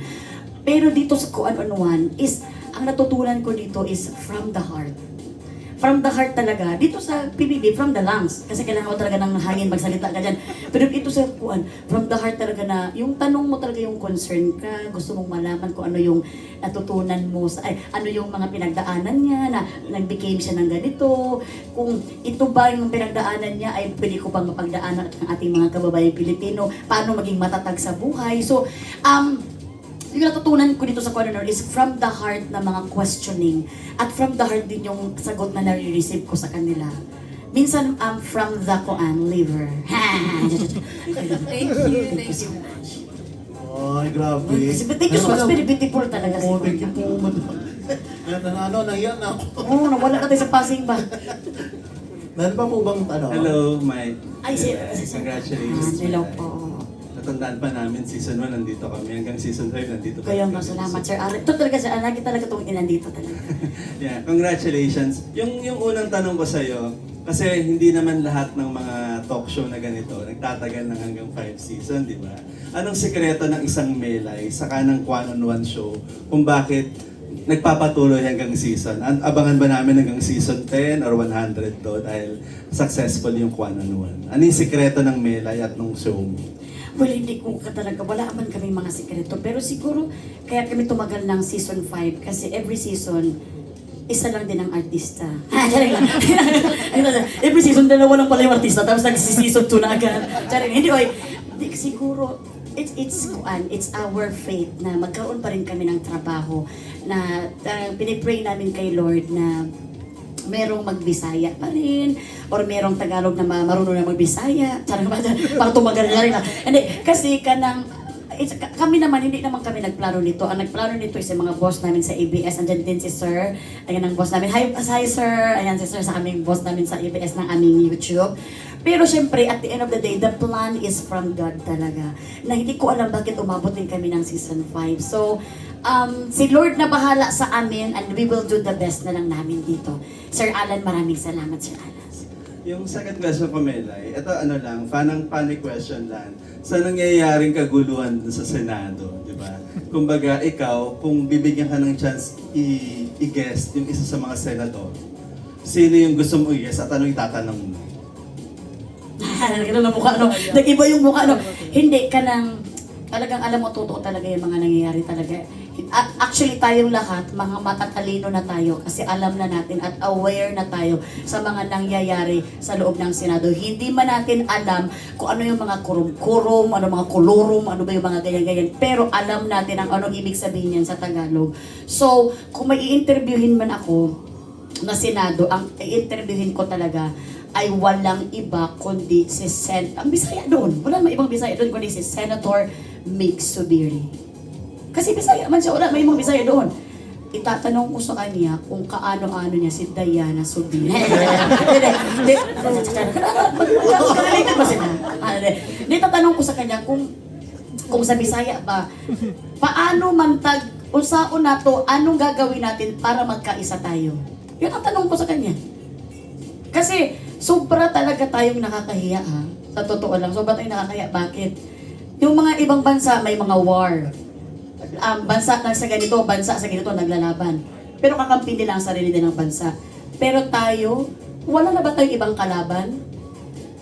Pero dito sa Kuan on One is, ang natutunan ko dito is from the heart. From the heart talaga. Dito sa PBB, from the lungs. Kasi kailangan mo talaga ng hangin, magsalita ka dyan. Pero ito sa Kuan, from the heart talaga na, yung tanong mo talaga yung concern ka, gusto mong malaman kung ano yung natutunan mo, ano yung mga pinagdaanan niya, na nag-became siya ng ganito, kung ito ba yung pinagdaanan niya, ay pwede ko bang mapagdaanan ng ating mga kababayang Pilipino, paano maging matatag sa buhay. So, yung natutunan ko dito sa Corner is from the heart na mga questioning at from the heart din yung sagot na nare-receive ko sa kanila. Minsan, from the liver. Thank you so much. Ay, grabe. Thank you so much, very beautiful talaga. Oo, thank you po, madam. Nahiyan na ako. Oo, nawala ka tayo sa passing ba? Meron pa po bang ano? Hello, Mike. Ay, Congratulations. hello po. Natandaan pa namin, season 1 nandito kami, hanggang season 5 nandito kami. Kaya nga, salamat Sir Alec. Ito talaga, lagi talaga itong inandito talaga. Yeah, congratulations. Yung unang tanong ko sa'yo, kasi hindi naman lahat ng mga talk show na ganito nagtatagal ng hanggang 5 season, di ba? Anong sikreto ng isang Melay saka ng Kuan on One show kung bakit nagpapatuloy hanggang season? Abangan ba namin hanggang season 10 or 100 to dahil successful yung Kuan on One? Ano yung sikreto ng Melay at ng show mo? Well, hindi ko talaga, wala man kami mga sikreto. Pero siguro, kaya kami tumagal ng season 5 kasi every season, isa lang din ang artista. Charing lang. Every season, dalawa lang pala yung artista, tapos nag-season 2 na agad. Charing, hindi, oy. Siguro, it's our faith na magkaroon pa rin kami ng trabaho na pinipray namin kay Lord na merong magbisaya pa rin, or merong Tagalog na marunong na magbisaya. Charang ba? Para tumagal na rin. Hindi, kasi kami naman, hindi naman kami nagplano nito. Ang nagplano nito is yung mga boss namin sa ABS. Andyan din si Sir. Ayan ang boss namin. Hi Sir! Ayan si Sir sa aming boss namin sa ABS ng aming YouTube. Pero syempre, at the end of the day, the plan is from God talaga. Na hindi ko alam bakit umabot din kami ng season 5. So, si Lord na bahala sa amin and we will do the best na lang namin dito. Sir Alan, maraming salamat, Sir Alan. Yung second question ko, Melay, ito ano lang, panic question lang. Sa nangyayaring kaguluhan dun sa Senado, di ba? Kumbaga, ikaw, kung bibigyan ka ng chance i-guest yung isa sa mga senador, sino yung gusto mo i-guest at anong itatanong mo? Ganun ang mukha, no? Nag-iba yung mukha, no? Hindi ka nang, talagang alam mo, totoo talaga yung mga nangyayari talaga. Actually, tayong lahat, mga matatalino na tayo kasi alam na natin at aware na tayo sa mga nangyayari sa loob ng Senado. Hindi man natin alam kung ano yung mga kurum-kurum, ano mga kolorum, ano ba yung mga ganyan-ganyan. Pero alam natin ang anong ibig sabihin yan sa Tagalog. So, kung may i-interviewin man ako na Senado, ang i-interviewin ko talaga ay walang iba kundi si ang Bisaya doon. Wala namang ibang Bisaya doon kundi si Senator Mig Zubiri. Kasi Bisaya man siya, wala may ibang Bisaya doon. itatanong ko sa kanya kung kaano-ano niya si Diana Subin. Hindi, magkakalitan ba sila? Hindi, tatanong ko sa kanya kung sa Bisaya ba, paano man unsaon nato, anong gagawin natin para magkaisa tayo? Yun ang tanong ko sa kanya. Kasi sobra talaga tayong nakakahiya ha. Sa totoo lang, sobra tayong nakakahiya. Bakit? Yung mga ibang bansa may mga war. Bansa na sa ganito, bansa sa ganito naglalaban. Pero kakampi nila ang sarili nilang bansa. Pero tayo, wala na ba tayong ibang kalaban?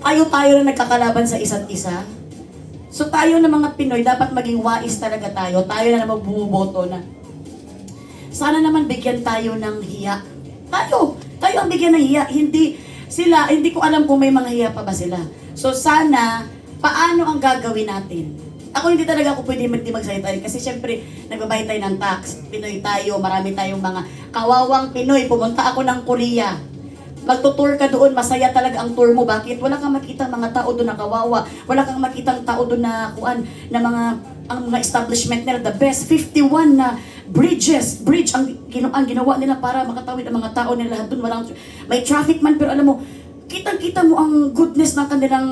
Tayo na nagkakalaban sa isa't isa. So tayo na mga Pinoy, dapat maging wais talaga tayo. Tayo na naman bumuboto na. Sana naman bigyan tayo ng hiya. Tayo ang bigyan ng hiya. Hindi ko alam kung may mga hiya pa ba sila. So sana, paano ang gagawin natin? Ako hindi talaga ako pwede magsalita kasi syempre nagbabayad tayo ng tax. Pinoy tayo, marami tayong mga kawawang Pinoy. Pumunta ako ng Korea. Magtutour ka doon, masaya talaga ang tour mo. Bakit? Wala kang makitang mga tao doon na kawawa. Wala kang makitang tao doon na ang mga establishment nila, the best. 51 na bridge ang ginawa nila para makatawid ang mga tao nila lahat doon. May traffic man, pero alam mo, kitang-kita mo ang goodness ng kanilang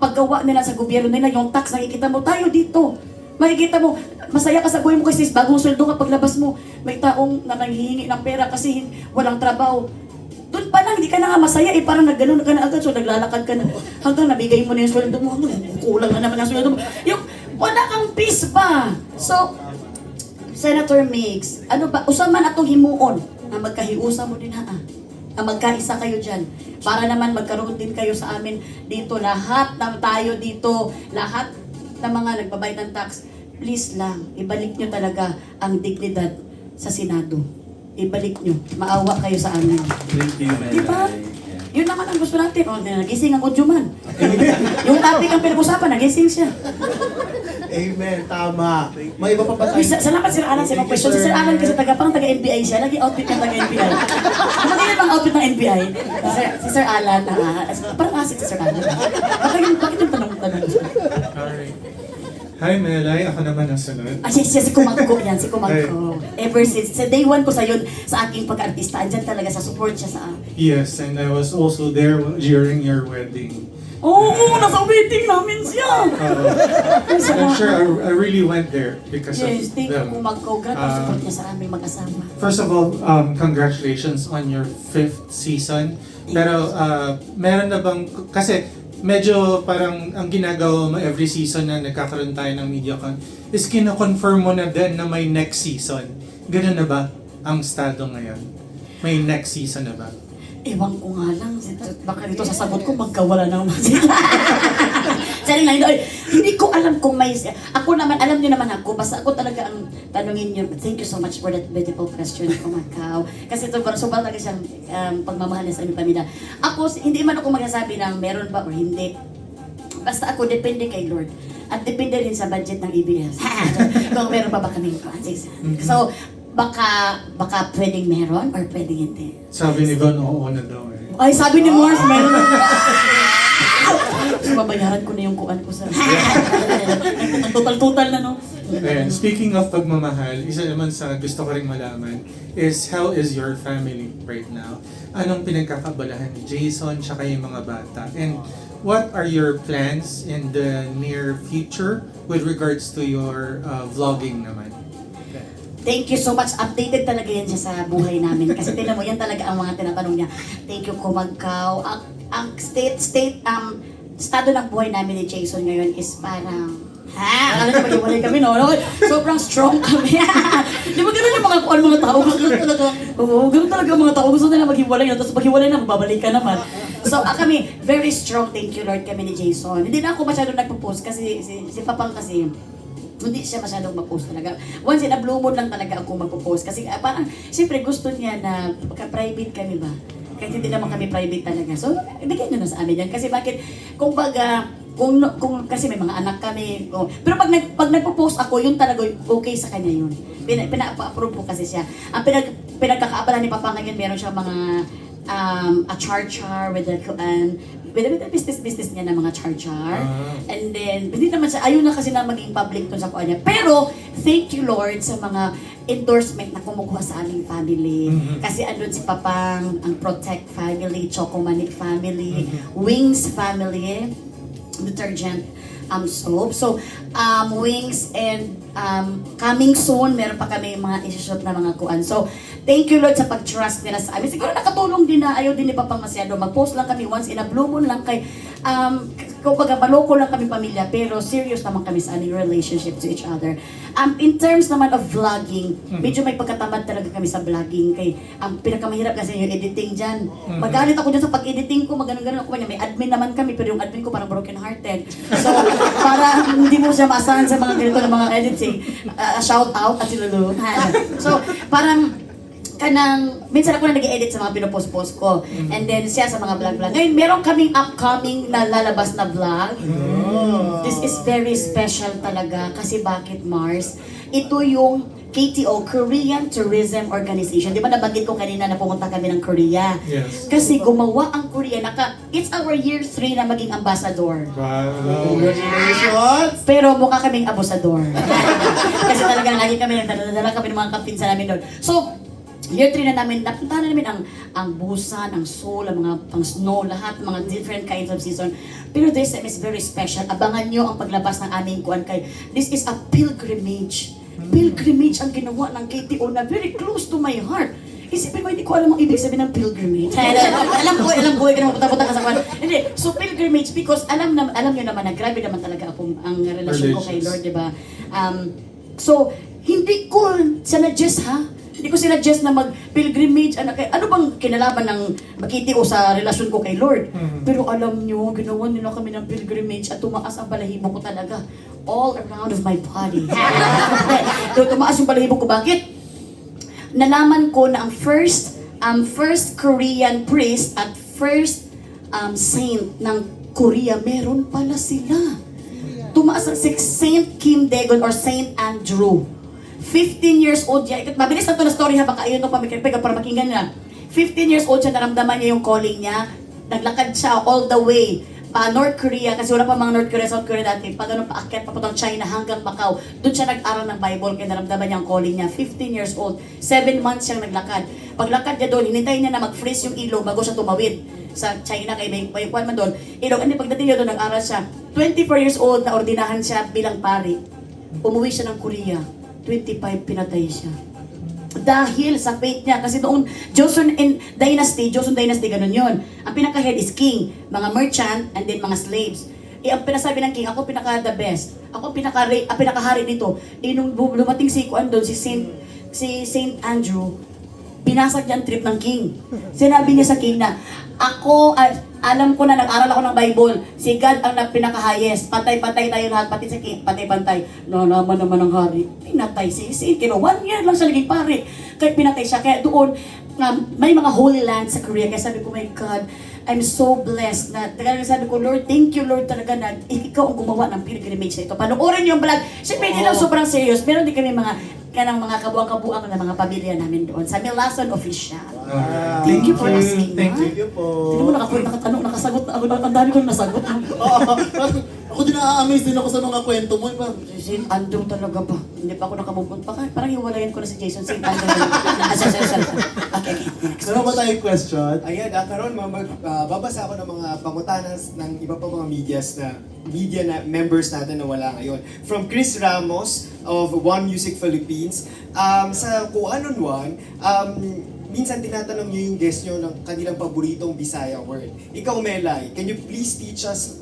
paggawa nila sa gobyerno nila. Yung tax, nakikita mo, tayo dito. Makikita mo, masaya ka sa buhay mo kasi bagong sweldo ka paglabas mo. May taong na nanghihingi ng pera kasi walang trabaho. Doon pa lang, hindi ka na nga masaya parang nagganon ka na agad. So naglalakad ka na hanggang nabigay mo na yung sweldo mo. Kulang na naman ang sweldo mo. Yung wala kang peace ba? So, Senator Mix, ano ba, usaman atong himuon na magkahiusa mo din ha. Na magkaisa kayo dyan. Para naman magkaroon din kayo sa amin dito. Lahat ng tayo dito, lahat ng mga nagbabayad ng tax, please lang, ibalik nyo talaga ang dignidad sa Senado. Ibalik nyo. Maawa kayo sa amin. Thank you, Melay. Diba? Yun naman ang gusto natin. O, nagising ang Udjuman. Yung topic ang pinag-usapan, nagising siya. Amen, tama. May iba pa ba tayo? Salamat Sir Alan sa mga question. Si Sir Alan kasi taga-NBI siya. Lagi outfit ng taga-NBI. Maganda bang outfit ng NBI? Si Sir Alan, parang asit si Sir Alan. Bakit yung tanong-tanong siya? Alright. Hi Melay, ako naman ang sunod. Si Kumangko yan, si Kumangko. Ever since, sa day one ko sa yun, sa aking pag-artista, andyan talaga sa support siya sa Yes, and I was also there during your wedding. Oo, nasa wedding namin siya! I'm sure I really went there because Yes, of thank you them. Kumangko. Grabe ang support niya sa aming mag-asama. First of all, congratulations on your 5th season. Pero meron na bang, kasi medyo parang ang ginagawa mo every season na nagkakaroon tayo ng MediaCon is kino-confirm mo na din na may next season. Ganun na ba ang estado ngayon? May next season na ba? Ewan ko nga lang, baka dito sa sagot ko magkawala na naman sila. Saring lang, hindi ko alam kung may, ako naman, alam niyo naman ako, basta ako talaga ang tanungin niyo. Thank you so much for that beautiful question, Kumakaw. Kasi ito, sobrang talaga siyang pagmamahal sa aming pamilya. Ako, hindi man ako magsasabi ng meron ba o hindi. Basta ako, depende kay Lord. At depende rin sa budget ng EBS. Kung meron pa ba kaming projects. So, baka pwedeng meron or pwedeng hindi. Sabi ni Von, oo na daw eh. Ay, sabi ni Mars, meron na. Babayaran ko na yung kuan ko sa... Total na, no? Ayan, speaking of pagmamahal, isa naman sa gusto ko ring malaman is how is your family right now? Anong pinagkakabalahan ni Jason tsaka yung mga bata? And what are your plans in the near future with regards to your vlogging naman? Thank you so much. Updated talaga yan siya sa buhay namin. Kasi tinan mo, yan talaga ang mga tinatanong niya. Thank you, Kumangkaw. Ang estado ng buhay namin ni Jason ngayon is parang, akala niya maghiwalay kami, no? Sobrang strong kami. Di ba ganun yung mga tao? Oo, ganun talaga ang mga tao. Gusto nila maghiwalay na, tapos maghiwalay na, babalik ka naman. So, kami, very strong, thank you Lord, kami ni Jason. Hindi na ako masyadong nagpo-post kasi si Papang kasi, hindi siya masyadong mag-post talaga. Once in a blue moon lang talaga ako mag-post. Kasi parang, siyempre gusto niya na private kami ba? Kahit hindi naman kami private talaga. So, ibigay nyo na sa amin yan. Kasi bakit, kung kasi may mga anak kami. Pero pag nagpo-post ako, yun talaga okay sa kanya yun. Pina-approve ko kasi siya. Ang pinagkakaabala ni Papa ngayon, meron siya mga a char-char with the business niya ng mga char-char. And then, hindi naman siya, ayun na kasi na maging public to sa kuha niya. Pero, thank you Lord sa mga endorsement na kumukuha sa aming family. Kasi andun si Papang, ang Protect family, Chocomatic family, Wings family, detergent soap. So, Wings and coming soon, meron pa kami mga isi-shoot na mga kuan. So, thank you Lord sa pag-trust nila sa amin. Siguro nakatulong din na ayaw din ni Papang masyado. Mag-post lang kami once in a blue moon lang kay kumbaga maloko lang kami pamilya pero serious naman kami sa aming relationship to each other. In terms naman of vlogging, medyo may pagkatamad talaga kami sa vlogging kay ang pinakamahirap kasi yung editing dyan. Magalit ako dyan sa pag-editing ko, maganon-ganon ako may admin naman kami pero yung admin ko parang broken hearted. So, para hindi mo siya maasahan sa mga ganito ng mga editing, shout out at si Lulu. So, parang minsan ako na nag-edit sa mga pinopost-post ko. And then siya sa mga vlog-vlog. Ngayon, meron kaming upcoming na lalabas na vlog. This is very special talaga. Kasi bakit, Mars? Ito yung KTO, Korean Tourism Organization. Di ba nabanggit ko kanina na pumunta kami ng Korea? Yes. Kasi gumawa ang Korea. It's our year 3 na maging ambassador. Congratulations! Pero mukha kaming abusador. Kasi talaga lagi kami nagdadala kami ng mga kapinsa namin doon. So, year 3 na namin, napuntahan na namin ang Busan, ang Seoul, ang mga pang snow, lahat, mga different kinds of season. Pero this time is very special. Abangan nyo ang paglabas ng aming kuan kay this is a pilgrimage. Pilgrimage ang ginawa ng KTO na very close to my heart. Isipin mo, hindi ko alam ang ibig sabihin ng pilgrimage. alam ko, ka na pupunta ka sa kwan. Hindi, so pilgrimage because alam nyo naman na grabe naman talaga ako ang relasyon ko kay Lord, di ba? So, hindi ko sinuggest Hindi ko sinuggest na mag-pilgrimage. Ano bang kinalaman ng makiti o sa relasyon ko kay Lord? Pero alam nyo, ginawa nila kami ng pilgrimage at tumaas ang balahibo ko talaga. All around of my body. Tumaas yung balahibo ko. Bakit? Nalaman ko na ang first Korean priest at first saint ng Korea, meron pala sila. Tumaas ang Saint Kim Daegon or Saint Andrew. 15 years old siya. Mabilis na ito na story ha, baka ayun nung pamikipig para makinggan nila. 15 years old siya, naramdaman niya yung calling niya. Naglakad siya all the way pa North Korea, kasi wala pa mga North Korea, South Korea dati. Pag ano, paakyat papuntang China hanggang Macau. Doon siya nag-aral ng Bible, kaya naramdaman niya ang calling niya. 15 years old. 7 months siyang naglakad. Paglakad niya doon, hinintay niya na mag-freeze yung ilog bago siya tumawid sa China kay may kuwan man doon. Ilog, and pagdating niya doon, nag-aral siya. 24 years old na ordinahan siya bilang pari. Umuwi siya ng Korea. 25 pinatay siya. Dahil sa faith niya, kasi noong Joseon Dynasty, ganun yun. Ang pinaka-head is king, mga merchant, and then mga slaves. Ang pinasabi ng king, ako pinaka-the best. Ako pinaka-hari nito. Nung lumating si Kuan doon, si Saint Andrew, binasag niya ang trip ng king. Sinabi niya sa king na, alam ko na nag-aral ako ng Bible. Si God ang pinaka-highest. Patay-patay tayo lahat, pati si king, patay-patay. Nalaman naman ng hari. Pinatay si Kino. 1 year lang siya naging pare. Kaya pinatay siya. Kaya doon, may mga holy land sa Korea. Kaya sabi ko, my God, I'm so blessed na talagang sabi ko, Lord, thank you Lord talaga na ikaw ang gumawa ng pilgrimage na ito. Panoorin niyo yung vlog. Siyempre, hindi lang sobrang serious. Meron din kami mga kabuang-kabuang na mga pamilya namin doon sa Milason Official. Thank you for asking. Thank you po. Hindi mo nakatanong, nakasagot na ako. Ang dami ko nasagot. Ako din na-amaze din ako sa mga kwento mo. Si St. Andrew talaga ba? Hindi pa ako nakamove on. Parang hiwalayan ko na si Jason. St. Andrew. Okay. Meron ba tayong question? Ayan, karon babasa ako ng mga pangutanan ng iba pa mga media na members natin na wala ngayon. From Chris Ramos of One Music Philippines, sa Kuanon-One, minsan tinatanong niyo yung guest niyo ng kanilang paboritong Bisaya word. Ikaw, Melay, can you please teach us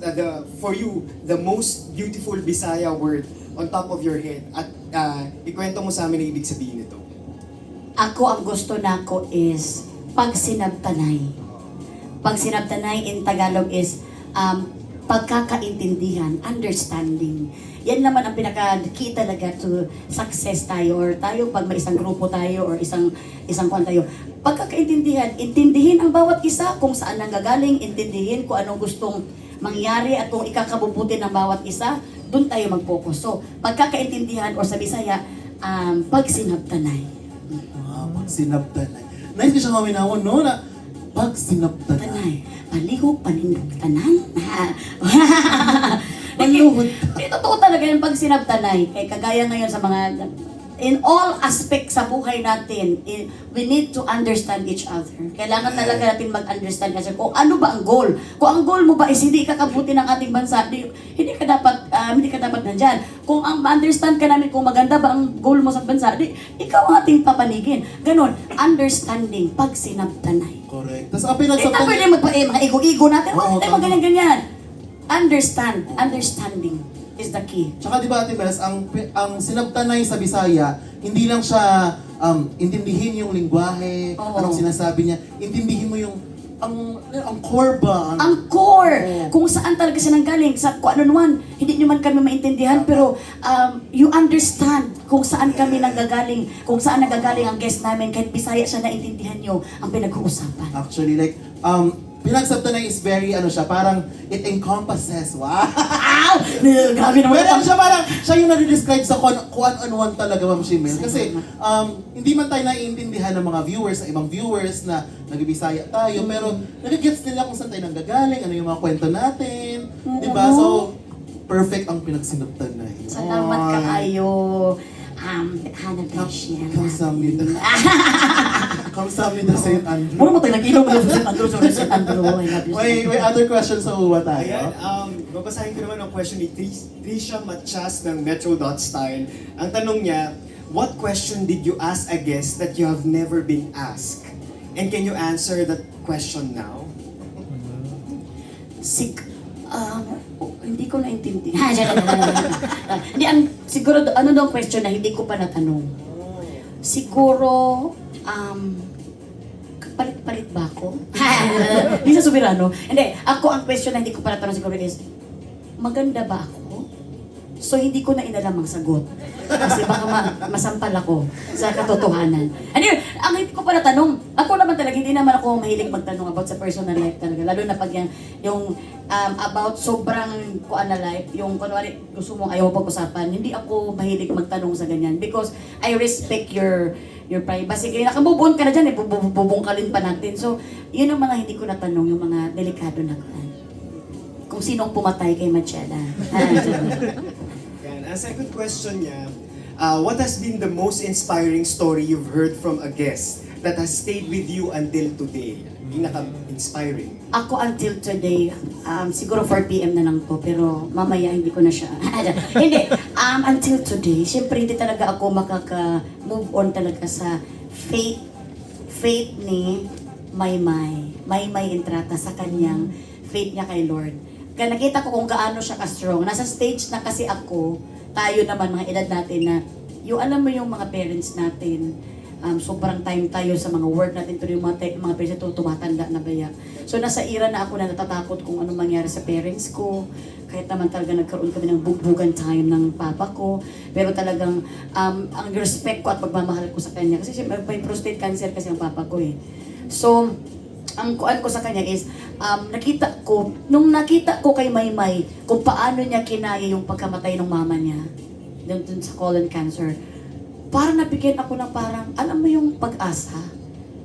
for you the most beautiful Bisaya word on top of your head? At ikwento mo sa amin ang ibig sabihin nito. Ako, ang gusto nako is pagsinabtanay. Pagsinabtanay in Tagalog is pagkakaintindihan, understanding. Yan naman ang pinaka-key talaga to success tayo or tayo pag may isang grupo tayo or isang kwan tayo. Pagkakaintindihan, intindihin ang bawat isa kung saan nanggagaling, intindihin kung anong gustong mangyari at kung ikakabubuti ng bawat isa, doon tayo mag-focus. So, pagkakaintindihan or sa Bisaya, pagsinabtanay. Pagsinabtanay. Nice ka siya maminawon, no? Na, pag sinabtanay. Tanay, palihog, panindog, tanan. Paluhod. Hindi, totoo talaga yung pag sinabtanay. Kaya kagaya ngayon sa mga, in all aspects sa buhay natin, we need to understand each other. Kailangan talaga natin mag-understand kasi kung ano ba ang goal. Kung ang goal mo ba is hindi kakabuti ng ating bansa, hindi ka dapat nandyan. Kung ang ma-understand ka namin kung maganda ba ang goal mo sa bansa, ikaw ang ating papanigin. Ganon, understanding, pag sinabtanay. Correct. Tapos ang Hindi na pinagsabtanay, pwede mga ego-ego natin. Oo, Huwag tayo tama. mag-ganyan-ganyan. Understanding is the key. tsaka di ba Ate Mels, ang sinabtanay sa Bisaya, hindi lang siya intindihin yung lingwahe, Oo. anong sinasabi niya, intindihin mo yung ang core ba? Ang core, Oo. kung saan talaga siya nanggaling, sa kung ano naman, hindi nyo man kami maintindihan, pero you understand kung saan kami nanggagaling, kung saan nanggagaling ang guest namin, kahit Bisaya siya naintindihan nyo ang pinag-uusapan. Actually, like, pinagsabtanay is very, siya, parang it encompasses, wow! Grabe naman. Well, siya parang, siya yung nare-describe sa one-on-one talaga, Ma'am Shimel. Kasi, hindi man tayo naiintindihan ng mga viewers, sa ibang viewers na nag-Bisaya tayo, pero nag-gets nila kung saan tayo nanggagaling, ano yung mga kwento natin, di ba? So, perfect ang pinagsinabtanay. Salamat kaayo. Hana Beshi. Kamsahamnida. Kamsahamnida St. Andrew. Muro mo tayo nag-ilong mo sa St. Andrew. Sorry, St. Andrew. I love you. May other questions sa uwa tayo? Ayan, babasahin ko naman ang question ni Trisha Matias ng Metro.style. Ang tanong niya, what question did you ask a guest that you have never been asked? And can you answer that question now? Hindi ko naintindihan. Hindi, siguro, ano daw ang question na hindi ko pa natanong? Siguro, palit-palit ba ako? Hindi sa Soberano. Hindi, ako ang question na hindi ko pa natanong siguro is, maganda ba ako? So, hindi ko na inalam ang sagot. Kasi baka masampal ako sa katotohanan. Ano yun, ang hindi ko pa natanong, ako naman talaga, hindi naman ako mahilig magtanong about sa personal life talaga. Lalo na pag yung about sobrang kuan na life, yung kunwari gusto mong ayaw pag-usapan, hindi ako mahilig magtanong sa ganyan. Because I respect your privacy. Kaya nakamubon ka na dyan, bubungkalin pa natin. So, yun ang mga hindi ko natanong, yung mga delikado na kuan. Kung sinong pumatay kay Machela. Yan. Ang second question niya, what has been the most inspiring story you've heard from a guest that has stayed with you until today? Pinaka-inspiring. Ako until today, siguro 4 p.m. na lang po, pero mamaya hindi ko na siya. Hindi, until today, syempre hindi talaga ako makaka-move on talaga sa faith ni Maymay. Maymay Entrata sa kanyang faith niya kay Lord. Kaya nakita ko kung gaano siya ka-strong. Nasa stage na kasi ako, tayo naman, mga edad natin na, yung alam mo yung mga parents natin, sobrang time tayo sa mga work natin, pero yung mga parents ito tumatanda na baya. So nasa era na ako na natatakot kung anong mangyari sa parents ko, kahit naman talaga nagkaroon kami ng bugbugan time ng papa ko, pero talagang ang respect ko at pagmamahal ko sa kanya, kasi siyempre may prostate cancer kasi ang papa ko eh. So, ang kuan ko sa kanya is, nung nakita ko kay Maymay, kung paano niya kinaya yung pagkamatay ng mama niya, dun sa colon cancer, parang nabigyan ako ng parang, alam mo yung pag-asa,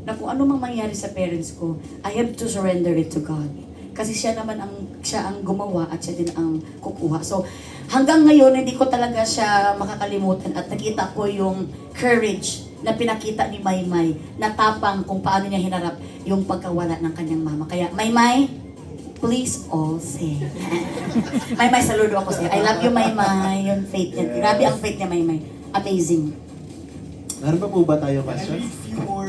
na kung ano mang mangyari sa parents ko, I have to surrender it to God. Kasi siya ang gumawa at siya din ang kukuha. So, hanggang ngayon, hindi ko talaga siya makakalimutan at nakita ko yung courage na pinakita ni Maymay na tapang kung paano niya hinarap yung pagkawala ng kanyang mama. Kaya, Maymay, please all say. Maymay, saludo ako sa'yo. I love you, Maymay. Yung faith niya. Grabe ang faith niya, Maymay. Amazing. Meron pa po ba tayo I'll questions? read few more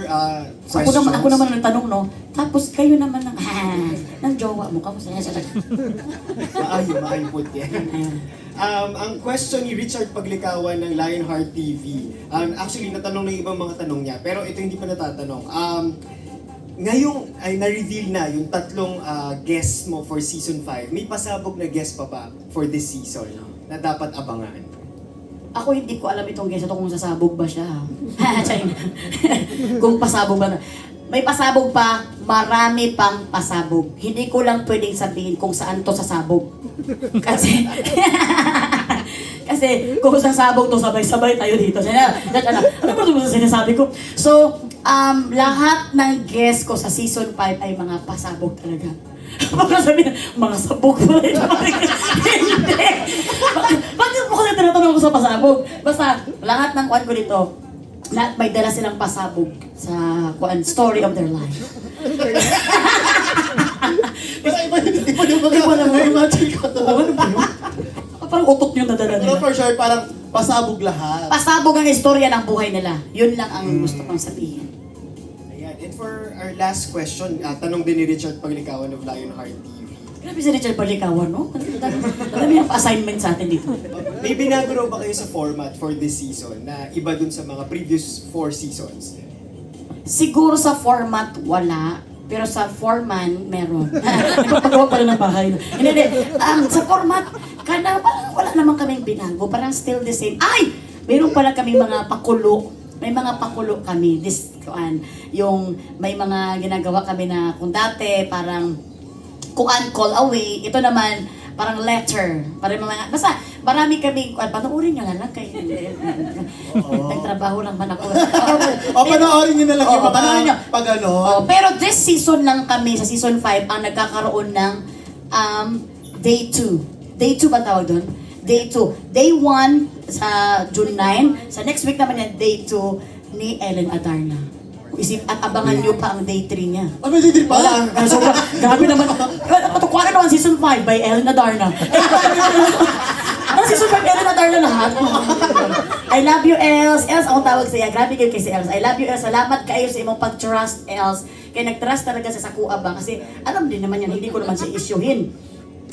So, questions. ako naman ang tanong, no? Tapos kayo naman ng jowa mo. Kamusta niya siya? Maayo po yan. Ang question ni Richard Paglikawan ng Lionheart TV, actually natanong na yung ibang mga tanong niya, pero ito hindi pa natatanong. Ngayong ay na-reveal na yung tatlong guests mo for season 5, may pasabog na guest pa ba for this season na dapat abangan? Ako hindi ko alam itong guest ito kung sasabog ba siya. China. Kung pasabog ba na. May pasabog pa, marami pang pasabog. Hindi ko lang pwedeng sabihin kung saan to sasabog. Kasi kasi kung sasabog to, sabay-sabay tayo dito. Ano ba ito sinasabi ko? So, Lahat ng guest ko sa season 5 ay mga pasabog talaga. Baka sabihin, mga sabog pala ito. Hindi. Bakit mo kasi tinatanong ko sa pasabog? Basta, lahat ng kuwan ko dito, lahat may dala silang pasabog sa kuwan, story of their life. Iba yung mga imagine ko to. Ano ba yun? Parang utot yung nadala Pero nila. for sure, parang pasabog lahat. Pasabog ang istorya ng buhay nila. Yun lang ang gusto kong sabihin. Ayan. And for our last question, tanong din ni Richard Paglikawan of Lionheart TV. Grabe si Richard Balikawan, no? Alam yung assignment sa atin dito. May binago raw ba kayo sa format for this season na iba dun sa mga previous 4 seasons? Siguro sa format, wala. Pero sa foreman, meron. Nagpapagawa pa rin ng bahay. Hindi. Sa format, parang wala naman kaming binago. Parang still the same. Ay! Meron pala kaming mga pakulo. May mga pakulo kami. Yung may mga ginagawa kami na kung dati, parang call away. Ito naman, parang letter. Parang mga, basta marami kami, panoorin nyo na lang kayo. Nagtrabaho lang man ako. O, panoorin nyo na lang yung Oo, panoorin nyo. mga pag ano. Pero this season lang kami, sa season 5, ang nagkakaroon ng day 2. Day 2 ba tawag doon? Day 2. Day 1 sa June 9. Sa next week naman yan, day 2 ni Ellen Adarna. At abangan nyo pa ang day 3 niya. Oh, may din pa. Wala, sobrang, grabe naman. Patukuha na naman season 5 by Ellen Adarna. Ang season 5 Ellen Adarna lahat. I love you, Els. Els, ako tawag sa iya. Grabe kayo kay si Els. I love you, Els. Salamat kayo sa imong pag-trust, Els. Kaya nag-trust talaga sa Sakua ba? Kasi alam din naman yan, hindi ko naman siya isyuhin.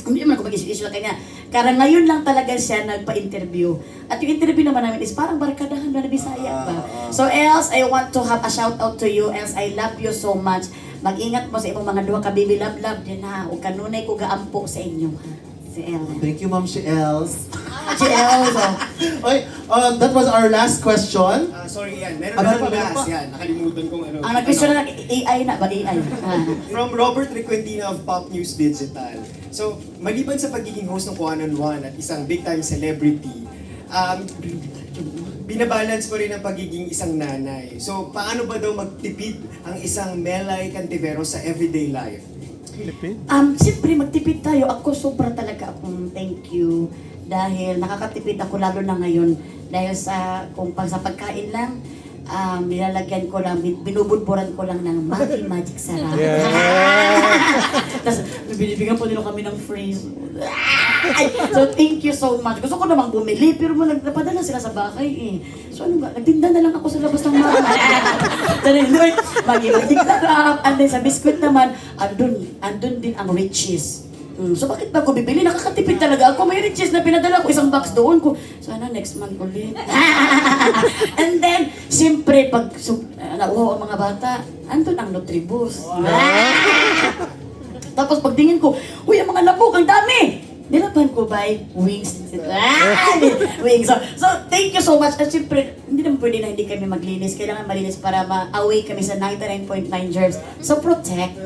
Hindi naman ako mag-issue kanya. Kaya ngayon lang talaga siya nagpa-interview. At yung interview naman namin is parang barkadahan na Bisaya ba? So Els, I want to have a shout out to you. Els, I love you so much. Mag-ingat mo sa imong mga duha ka baby love din ha. O kanunay ko gaampo sa inyo ha. Si Els. Thank you, Ma'am si Els. Si Els. Okay, that was our last question. Sorry, yan. Meron Ano na pa, ng meron pa? last. Yan, nakalimutan kong ano. Ang nag-question na AI na ba? AI. From Robert Requentina of Pop News Digital. So, maliban sa pagiging host ng Kuan on One at isang big-time celebrity, binabalance mo rin ang pagiging isang nanay. So, paano ba daw magtipid ang isang Melay Cantivero sa everyday life? Siyempre magtipid tayo. Ako sobra talaga akong thank you. Dahil nakakatipid ako lalo na ngayon. Dahil sa sa pagkain lang, nilalagyan ko lang, binubudburan ko lang ng magic sarap. Tapos, binibigyan po nila kami ng free. So, thank you so much. Gusto ko namang bumili, pero napadala sila sa bahay eh. So, ano ba? Nagtinda na lang ako sa labas ng mga. Magic sarap. And then, sa biscuit naman, andun din ang riches. So bakit ba ko bibili? Nakakatipid talaga ako. May riches na pinadala ko, isang box doon ko. Sana next month ulit. And then, siyempre, pag nauhaw ang mga bata, andun ang Nutribus. Tapos pagtingin ko, uy, ang mga labog, ang dami! Nilaban ko by wings. Wings. So, thank you so much. At siyempre, hindi naman pwede na hindi kami maglinis. Kailangan malinis para ma-away kami sa 99.9 germs. So, protect.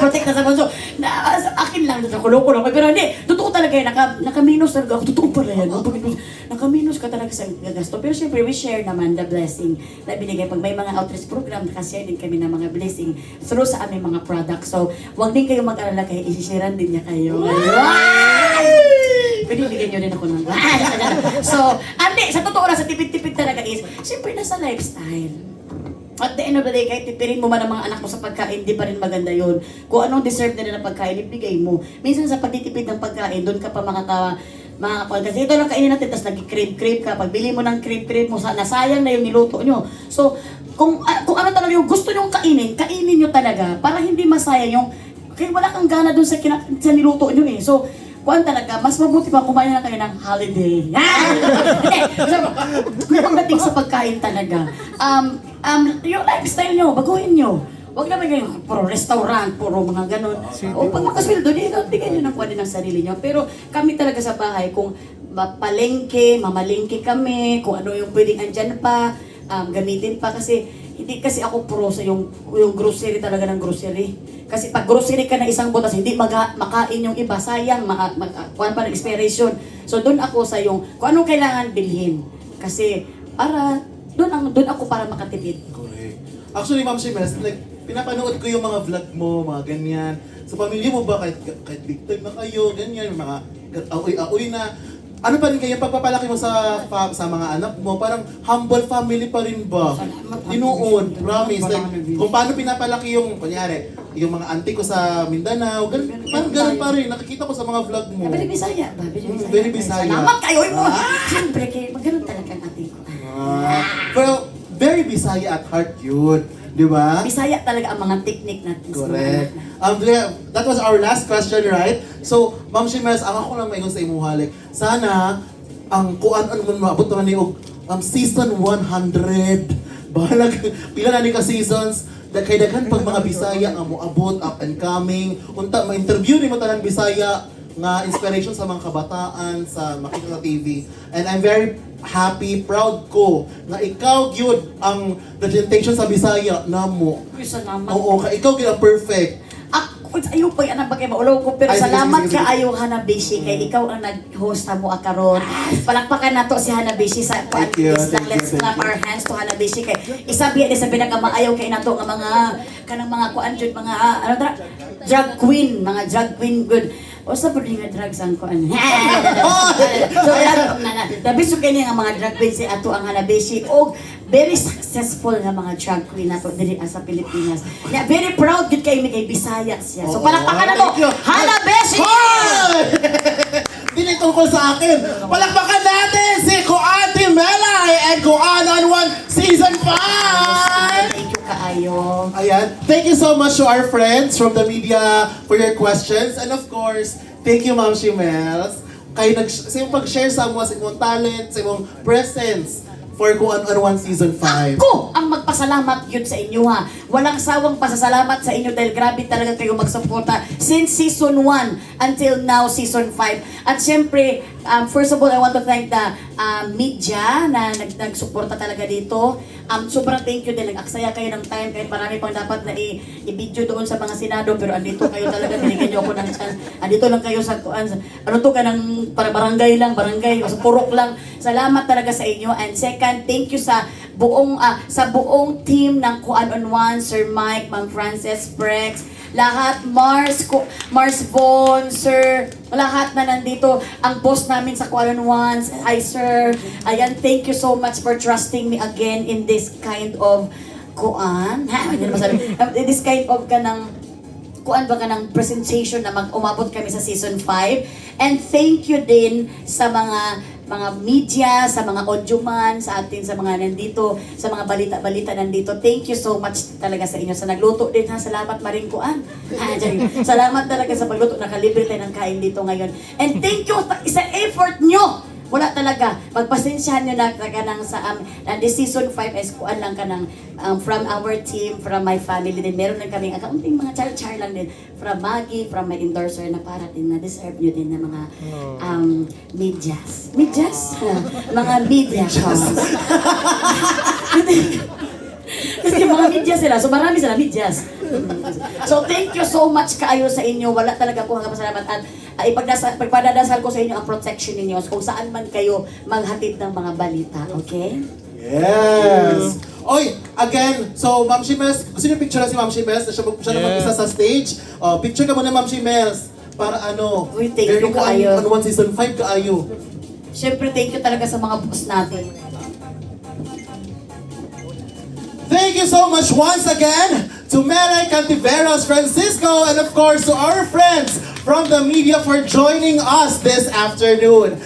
Protect na sa bunso. Sa akin lang, sa kulo-kulo. Pero hindi, totoo talaga yun. Naka-minus talaga ako. Totoo pala yan. Naka-minus ka talaga sa gasto. Pero siyempre, we share naman the blessing na binigay. Pag may mga outreach program, nakashare din kami ng mga blessing through sa aming mga products. So, huwag din kayo mag-alala kayo. Isisharean din niya kayo. Pwede bigyan nyo rin ako ng So, sa totoo na, sa tipid-tipid talaga is, siyempre nasa lifestyle. At the end of the day, kahit tipirin mo man ang mga anak mo sa pagkain, di pa rin maganda yun. Kung anong deserve nila ng pagkain, ibigay mo. Minsan sa pagtitipid ng pagkain, doon ka pa makakapag. Kasi ito lang kainin natin, tapos nag-crave ka. Pagbili mo ng crave mo, nasayang na yung niluto nyo. So, kung ano talaga yung gusto nyong kainin nyo talaga, para hindi masayang yung, kaya wala kang gana doon sa niluto nyo eh. So, kuwan talaga, mas mabuti pa kumain na kayo ng holiday. Hindi, kung pagdating sa pagkain talaga, yung lifestyle nyo, baguhin nyo. Huwag naman kayo, puro restaurant, puro mga ganun. O pag makasweldo, bigyan nyo ng kuwan din ng sarili nyo. Pero kami talaga sa bahay, kung mamalengke kami, kung ano yung pwedeng andyan pa, gamitin pa kasi hindi kasi ako pro sa yung grocery talaga ng grocery. Kasi pag grocery ka na isang butas, hindi makain yung iba, sayang, kuhan pa ng expiration. So doon ako sa yung, kung anong kailangan bilhin. Kasi doon ako para makatipid. Correct. Actually, Ma'am Shimes, like, pinapanood ko yung mga vlog mo, mga ganyan. Sa pamilya mo ba, kahit big time na kayo, ganyan, mga aoy-aoy na, ano pa rin kayo, pagpapalaki mo sa mga anak mo, parang humble family pa rin ba? Tinuod, promise. Like, kung paano pinapalaki yung, kunyari, yung mga auntie ko sa Mindanao, parang ganun pa rin. Nakikita ko sa mga vlog mo. Very Bisaya ba? Very Bisaya. Salamat kayo mo! Siyempre, kayo, magano'n talaga ang ating ko. Pero, very Bisaya at heart yun. Di ba? Bisaya talaga ang mga technique natin. sa mga Correct. anak na. That was our last question, right? So, Ma'am Shimes, ang ako lang maingon sa imo halik. Sana, ang kuan mo maabot naman ni season 100. Bahalag, pila na ni ka seasons. Kay daghan pag mga Bisaya nga moabot, up and coming. Unta, ma-interview ni mo tanan Bisaya nga inspiration sa mga kabataan sa makita sa TV. And I'm very happy, proud ko na ikaw gyud ang representation sa Bisaya namo. Uy, salamat. Oo, ikaw gyud ang perfect. Ako, ayaw pa yan ang bagay maulaw ko, pero Ay, sige, salamat sige, sige. ka ayaw Hanabishi, kay ikaw ang nag-host na mo akaron. Palakpakan na to si Hanabishi sa Thank you, lang. thank Let's you, clap thank you. our hands to Hanabishi kay isabi ni sabi na maayaw kay nato nga mga kanang mga kuan jud mga ano tra drag queen, mga drag queen good. O sa pwede nga drugs ang kuan. So dabi so kini nga mga drag queen si ato ang Hanabishi og very successful nga mga drag queen nato diri sa Pilipinas. Yeah, very proud gud kay mi kay Bisaya siya. So Oo, palakpakan na to. thank you. Hanabishi! Hoy! Hindi tungkol sa akin. Palakpakan natin si Kuante Melay and Kuan on One Season 5! Thank you kaayo. Ayan. Thank you so much to our friends from the media for your questions. And of course, thank you, Ma'am Shimels. Kayo sa iyong pag-share sa imong talent, sa imong presence for Kuan on One Season 5. Ako ang magpasalamat yun sa inyo ha. Walang sawang pasasalamat sa inyo dahil grabe talaga kayo magsuporta since season 1 until now season 5. At syempre, first of all, I want to thank the media na nagsuporta talaga dito. Sobrang thank you din. Nag-aksaya kayo ng time kahit marami pang dapat na i-video doon sa mga senado pero andito kayo talaga. Binigyan niyo ako ng chance. Andito lang kayo sa ano to ka ng para barangay, o sa purok lang. Salamat talaga sa inyo. And second, thank you sa buong team ng Kuan on One, Sir Mike, Ma'am Frances, Prex, lahat, Mars Von, Sir, lahat na nandito, ang boss namin sa Kuan on One, hi Sir, ayan, thank you so much for trusting me again in this kind of Kuan, this kind of kuan ba ka ng presentation na umabot kami sa season 5. And thank you din sa mga media, sa mga audio man, sa atin, sa mga nandito, sa mga balita-balita nandito. Thank you so much talaga sa inyo. Sa nagluto din ha, salamat Maring Kuan. Salamat talaga sa pagluto, nakalibre tayo ng kain dito ngayon. And thank you sa effort nyo. Wala talaga. Pagpasensyahan nyo na kanang sa this season 5 is kuan lang kanang from our team, from my family din. Meron lang kaming akaunting mga char-char lang din. From Maggie, from my endorser na para din na deserve nyo din na mga medias. Medias? Mga media house. Kasi mga media sila, so marami sila medyas. So thank you so much kaayo sa inyo. Wala talaga po hanggang pasalamat at pagpadadasal ko sa inyo ang protection ninyo kung saan man kayo maghatid ng mga balita, okay? Yes! Oy, again, so Ma'am Shimels, gusto niyo picture na si Ma'am Shimels na siya na mag-isa sa stage? Picture ka muna Ma'am Shimels para ano, Uy, thank you kaayo. on One Season 5 kaayo. Siyempre, thank you talaga sa mga boss natin. Thank you so much once again to Melay Cantiveros, Francisco, and of course to our friends from the media for joining us this afternoon.